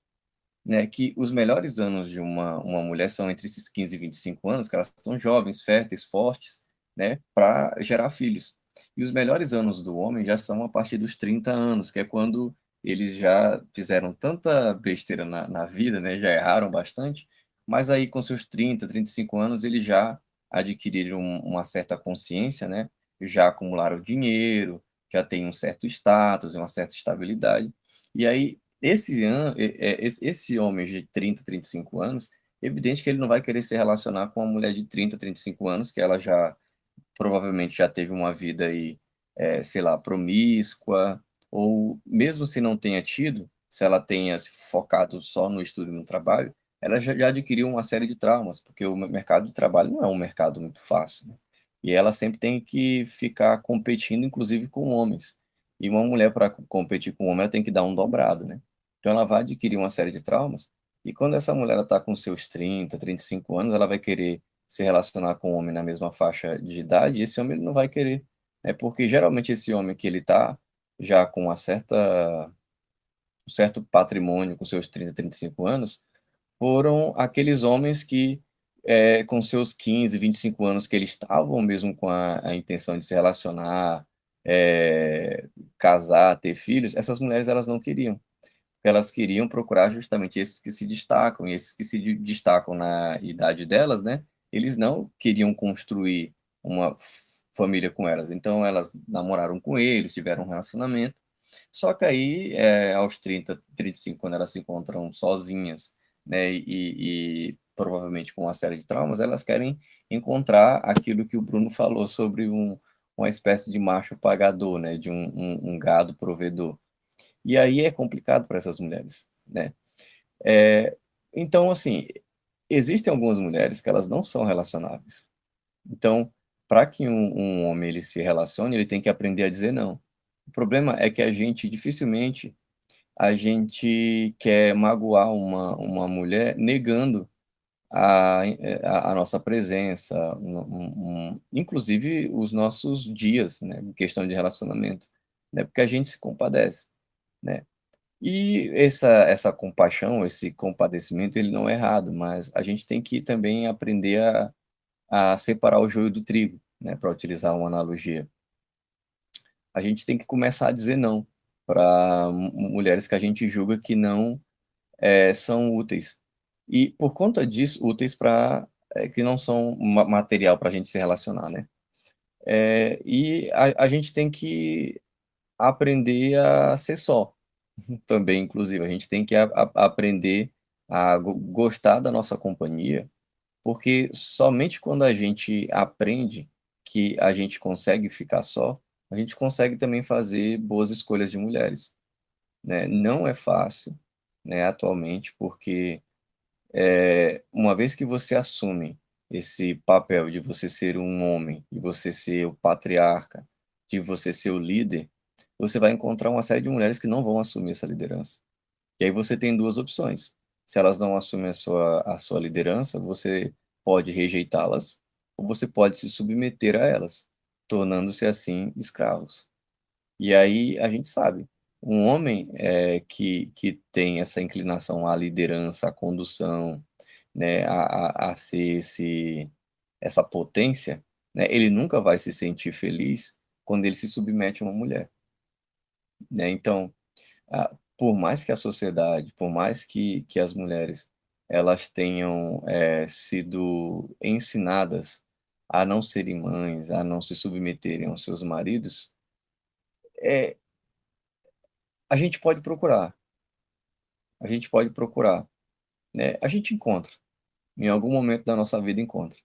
né? Que os melhores anos de uma mulher são entre esses 15 e 25 anos, que elas estão jovens, férteis, fortes, né? Para gerar filhos. E os melhores anos do homem já são a partir dos 30 anos, que é quando eles já fizeram tanta besteira na vida, né? Já erraram bastante, mas aí com seus 30, 35 anos, eles já adquiriram uma certa consciência, né? Já acumularam dinheiro, já têm um certo status, uma certa estabilidade. E aí esse homem de 30, 35 anos, evidente que ele não vai querer se relacionar com uma mulher de 30, 35 anos, que ela já provavelmente já teve uma vida aí, sei lá, promíscua, ou mesmo se não tenha tido, se ela tenha se focado só no estudo e no trabalho, ela já adquiriu uma série de traumas, porque o mercado de trabalho não é um mercado muito fácil, né? E ela sempre tem que ficar competindo, inclusive com homens. E uma mulher, para competir com um homem, ela tem que dar um dobrado, né? Então ela vai adquirir uma série de traumas, e quando essa mulher está com seus 30, 35 anos, ela vai querer se relacionar com um homem na mesma faixa de idade, esse homem ele não vai querer, né? Porque geralmente esse homem que ele está já com um certo patrimônio, com seus 30, 35 anos, foram aqueles homens que, com seus 15, 25 anos, que eles estavam mesmo com a intenção de se relacionar, casar, ter filhos, essas mulheres elas não queriam. Elas queriam procurar justamente esses que se destacam, e esses que se destacam na idade delas, né? eles não queriam construir uma família com elas. Então, elas namoraram com eles, tiveram um relacionamento. Só que aí, aos 30, 35, quando elas se encontram sozinhas, né, e provavelmente com uma série de traumas, elas querem encontrar aquilo que o Bruno falou sobre uma espécie de macho pagador, né, de um gado provedor. E aí é complicado para essas mulheres, né? Então, assim, existem algumas mulheres que elas não são relacionáveis. Então, para que um homem ele se relacione, ele tem que aprender a dizer não. O problema é que a gente dificilmente a gente quer magoar uma mulher negando a nossa presença, inclusive os nossos dias, né, em questão de relacionamento, né, porque a gente se compadece, né? E essa compaixão, esse compadecimento, ele não é errado, mas a gente tem que também aprender a separar o joio do trigo, né, para utilizar uma analogia. A gente tem que começar a dizer não para mulheres que a gente julga que não são úteis. E por conta disso, úteis para que não são material para a gente se relacionar, né? E a gente tem que aprender a ser só também, inclusive. A gente tem que aprender a gostar da nossa companhia, porque somente quando a gente aprende que a gente consegue ficar só, a gente consegue também fazer boas escolhas de mulheres, né? Não é fácil, né, atualmente, porque uma vez que você assume esse papel de você ser um homem, de você ser o patriarca, de você ser o líder, você vai encontrar uma série de mulheres que não vão assumir essa liderança. E aí você tem duas opções. Se elas não assumem a sua liderança, você pode rejeitá-las, ou você pode se submeter a elas, tornando-se assim escravos. E aí a gente sabe, um homem que tem essa inclinação à liderança, à condução, né, a ser essa potência, né, ele nunca vai se sentir feliz quando ele se submete a uma mulher, né? Então, por mais que a sociedade, por mais que as mulheres elas tenham sido ensinadas a não serem mães, a não se submeterem aos seus maridos, é, a gente pode procurar, a gente pode procurar, né? A gente encontra, em algum momento da nossa vida encontra.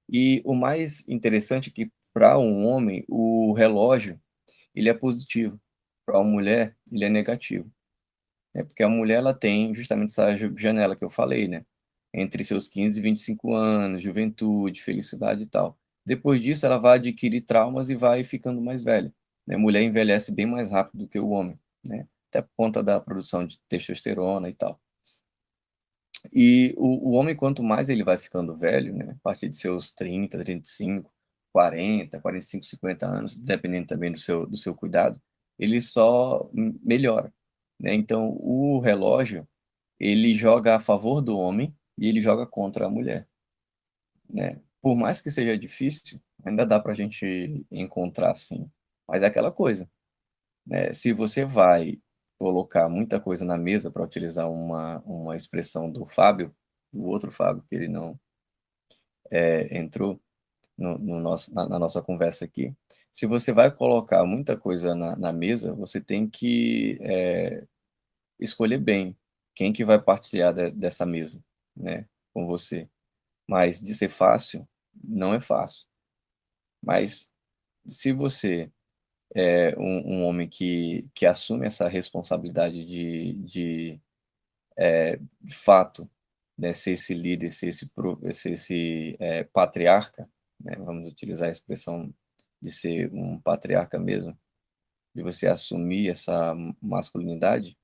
E o mais interessante é que para um homem o relógio ele é positivo, para uma mulher ele é negativo. Porque a mulher ela tem justamente essa janela que eu falei, né? Entre seus 15 e 25 anos, juventude, felicidade e tal. Depois disso, ela vai adquirir traumas e vai ficando mais velha, né? A mulher envelhece bem mais rápido do que o homem, né? Até por conta da produção de testosterona e tal. E o homem, quanto mais ele vai ficando velho, né? A partir de seus 30, 35, 40, 45, 50 anos, dependendo também do seu cuidado, ele só melhora, né? Então, o relógio, ele joga a favor do homem e ele joga contra a mulher, né? Por mais que seja difícil, ainda dá para a gente encontrar assim. Mas é aquela coisa, né? Se você vai colocar muita coisa na mesa, para utilizar uma expressão do Fábio, o outro Fábio, que ele não entrou no nosso, na nossa conversa aqui, se você vai colocar muita coisa na mesa, você tem que escolher bem quem que vai partilhar dessa mesa, né, com você. Mas de ser fácil, não é fácil. Mas se você é um homem que assume essa responsabilidade de fato, né, ser esse líder, ser esse patriarca, né, vamos utilizar a expressão de ser um patriarca mesmo, de você assumir essa masculinidade,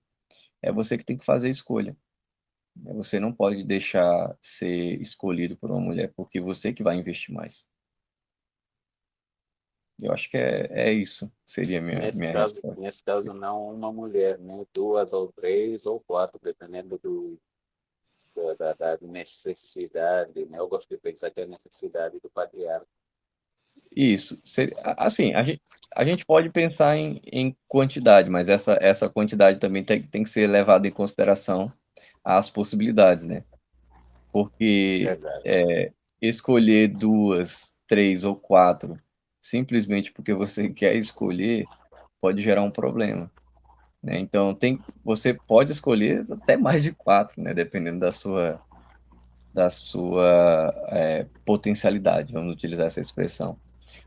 é você que tem que fazer a escolha. Você não pode deixar ser escolhido por uma mulher, porque você que vai investir mais. Eu acho que é isso, seria a minha resposta. Nesse caso não uma mulher, né? Duas ou três ou quatro, dependendo da necessidade, né? Eu gosto de pensar que é a necessidade do patriarca. Isso. Assim, a gente pode pensar em quantidade, mas essa quantidade também tem que ser levada em consideração as possibilidades, né? Porque Verdade. escolher 2, 3 ou 4 simplesmente porque você quer escolher pode gerar um problema, né? Então você pode escolher até mais de 4, né? Dependendo da sua potencialidade, vamos utilizar essa expressão.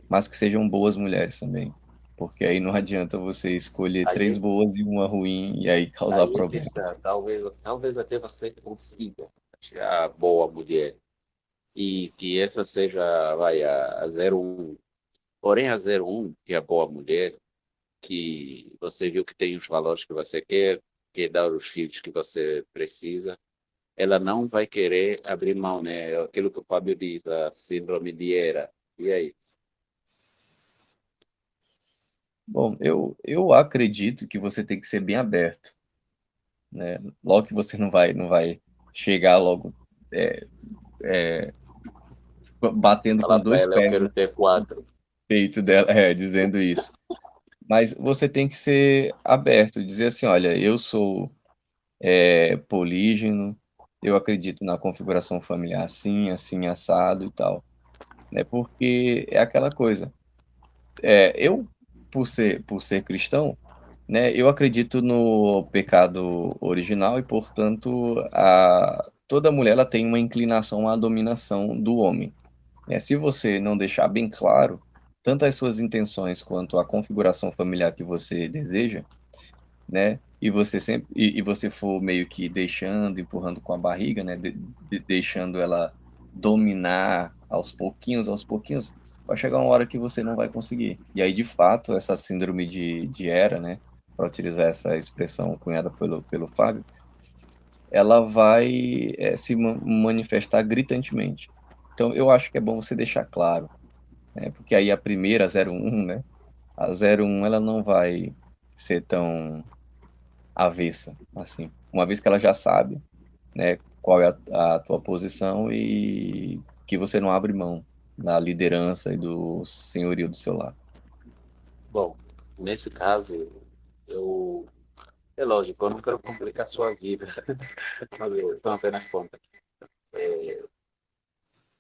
Mas que sejam boas mulheres também, porque aí não adianta você escolher 3 Aí, boas e uma ruim e aí causar aí é que está. problemas. Talvez até você consiga achar a boa mulher e que essa seja, vai, a 01. Porém, a 01, que é a boa mulher, que você viu que tem os valores que você quer, que dá os filhos que você precisa, ela não vai querer abrir mão, né? Aquilo que o Fábio diz, a síndrome de Era. E aí? Bom, eu acredito que você tem que ser bem aberto, né? Logo que você não vai chegar logo é, batendo com Falar para dois ela, eu pés quero no ter 4. peito dela, dizendo isso. Mas você tem que ser aberto, dizer assim, olha, eu sou polígino, eu acredito na configuração familiar assim, assim, assado e tal, né? Porque é aquela coisa. Eu, por ser cristão, né, eu acredito no pecado original e, portanto, toda mulher ela tem uma inclinação à dominação do homem. Se você não deixar bem claro tanto as suas intenções quanto a configuração familiar que você deseja, né? E você for meio que deixando, empurrando com a barriga, né? Deixando ela dominar aos pouquinhos, vai chegar uma hora que você não vai conseguir. E aí, de fato, essa síndrome de Era, né? Para utilizar essa expressão cunhada pelo Fábio, ela vai se manifestar gritantemente. Então, eu acho que é bom você deixar claro, né? Porque aí a primeira, a 01, né? A 01, ela não vai ser tão avessa, assim. Uma vez que ela já sabe, né, qual é a tua posição e que você não abre mão da liderança e do senhorio do seu lar. Bom, nesse caso, eu. É lógico, eu não quero complicar a sua vida, mas eu estou apenas conta.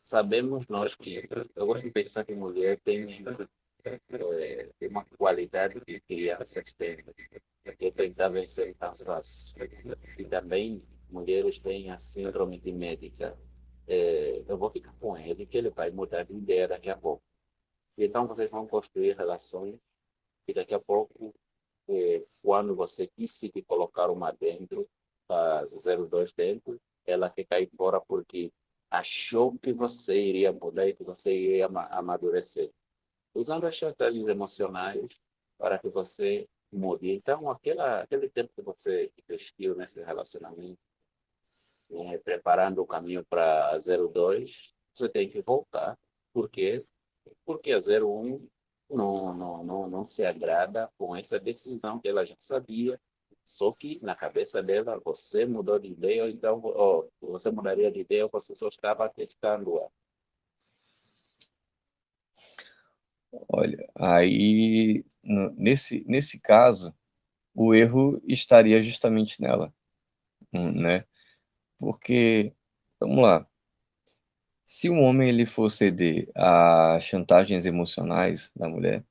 Sabemos nós que eu gosto de pensar que mulher tem uma qualidade que crianças têm, que é tentar vencer cansaço. E também mulheres têm a síndrome de médica. Eu vou ficar com ele, que ele vai mudar de ideia daqui a pouco. E então vocês vão construir relações e daqui a pouco, quando você decide colocar uma dentro, a 02 dentro, ela quer cair fora porque achou que você iria mudar e que você iria amadurecer. Usando as estratégias emocionais para que você mude. Então, aquele tempo que você investiu nesse relacionamento, preparando o caminho para a 02, você tem que voltar. Por quê? Porque a 01 não se agrada com essa decisão que ela já sabia, só que na cabeça dela você mudou de ideia, então você mudaria de ideia, você só estava testando. Olha, aí nesse caso, o erro estaria justamente nela, né? Porque, vamos lá, se um homem ele for ceder a chantagens emocionais da mulher,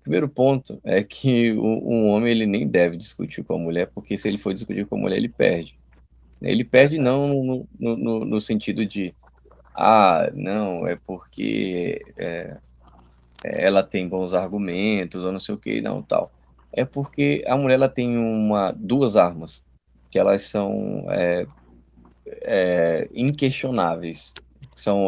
primeiro ponto é que um homem ele nem deve discutir com a mulher, porque se ele for discutir com a mulher, ele perde. Ele perde Verdade. não no sentido de, não, é porque ela tem bons argumentos, ou não sei o que, não, tal. É porque a mulher ela tem duas armas, que elas são inquestionáveis.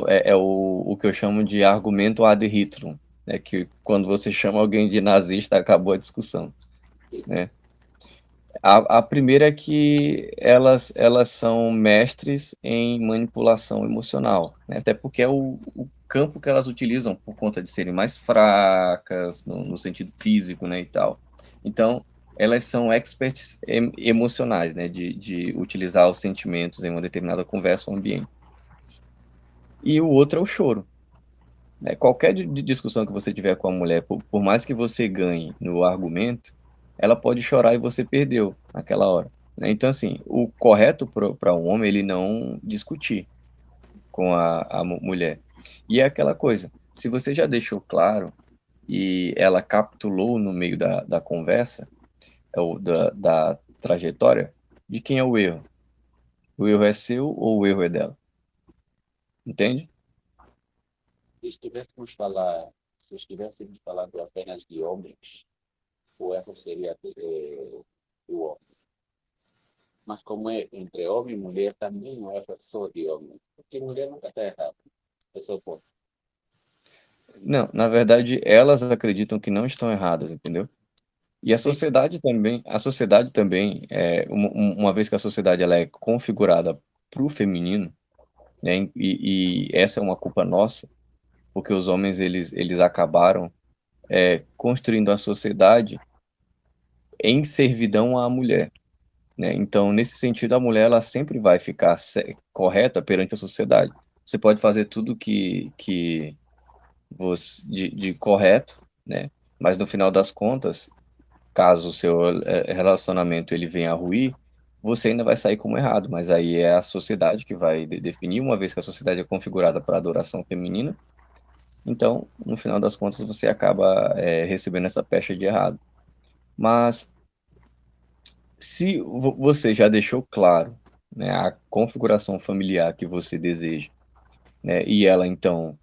É o que eu chamo de argumento ad hitrum, né, que quando você chama alguém de nazista, acabou a discussão, né? A primeira é que elas são mestres em manipulação emocional, né? Até porque é o campo que elas utilizam por conta de serem mais fracas, no sentido físico, né, e tal. Então, elas são experts emocionais, né, de utilizar os sentimentos em uma determinada conversa ou ambiente. E o outro é o choro, né? Qualquer de discussão que você tiver com a mulher, por mais que você ganhe no argumento, ela pode chorar e você perdeu naquela hora, né? Então, assim, o correto para um homem é ele não discutir, com a mulher. E é aquela coisa, se você já deixou claro e ela capitulou no meio da conversa, ou da trajetória, de quem é o erro? O erro é seu ou o erro é dela? Entende? Se estivéssemos falar, se estivéssemos falando apenas de homens, o erro seria do homem. Mas como é entre homem e mulher, também não é só de homem. Porque mulher nunca está errada. É só o ponto. Não, na verdade, elas acreditam que não estão erradas, entendeu? E Sim, a sociedade também, uma vez que a sociedade ela é configurada para o feminino, né, e essa é uma culpa nossa, porque os homens eles acabaram construindo a sociedade em servidão à mulher, né? Então, nesse sentido, a mulher ela sempre vai ficar correta perante a sociedade. Você pode fazer tudo que você, de correto, né? Mas no final das contas, caso o seu relacionamento ele venha a ruir, você ainda vai sair como errado, mas aí é a sociedade que vai definir, uma vez que a sociedade é configurada para a adoração feminina, então, no final das contas, você acaba recebendo essa pecha de errado. Mas se você já deixou claro, né, a configuração familiar que você deseja, né, e ela então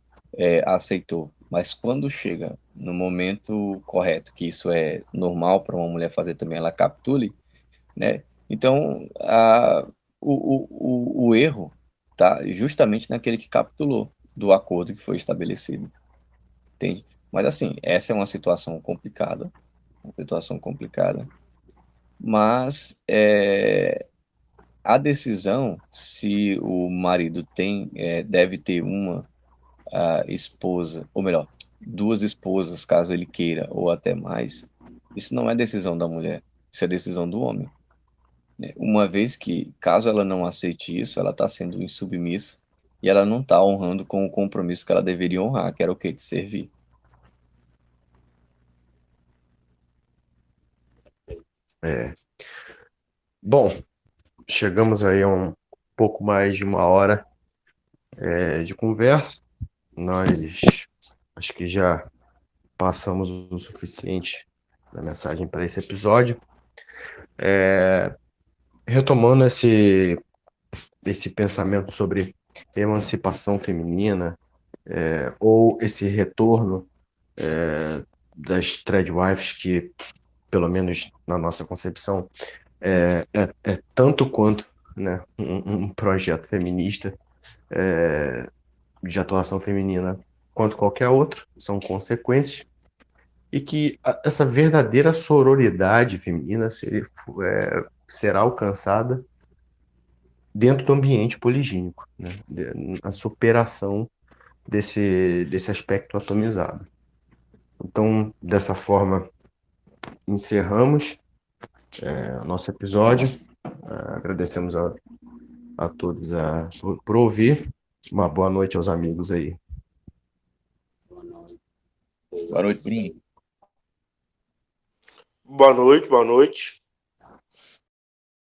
aceitou, mas quando chega no momento correto, que isso é normal para uma mulher fazer também, ela capitule, né? Então, o erro tá justamente naquele que capitulou do acordo que foi estabelecido, entende? Mas assim, essa é uma situação complicada, mas a decisão se o marido deve ter uma esposa, ou melhor, duas esposas, caso ele queira, ou até mais, isso não é decisão da mulher, isso é decisão do homem, né? Uma vez que, caso ela não aceite isso, ela está sendo insubmissa e ela não está honrando com o compromisso que ela deveria honrar, que era o quê? De servir. É. Bom, chegamos aí a um pouco mais de uma hora de conversa. Nós acho que já passamos o suficiente da mensagem para esse episódio. Retomando esse pensamento sobre emancipação feminina, ou esse retorno das tradwives, que, pelo menos na nossa concepção, é tanto quanto, né, um projeto feminista de atuação feminina quanto qualquer outro, são consequências, e que essa verdadeira sororidade feminina será alcançada dentro do ambiente poligínico, né? A superação desse aspecto atomizado. Então, dessa forma, encerramos nosso episódio. Agradecemos a todos por ouvir. Uma boa noite aos amigos aí. boa noite. Boa noite, Bruno. Boa noite, boa noite.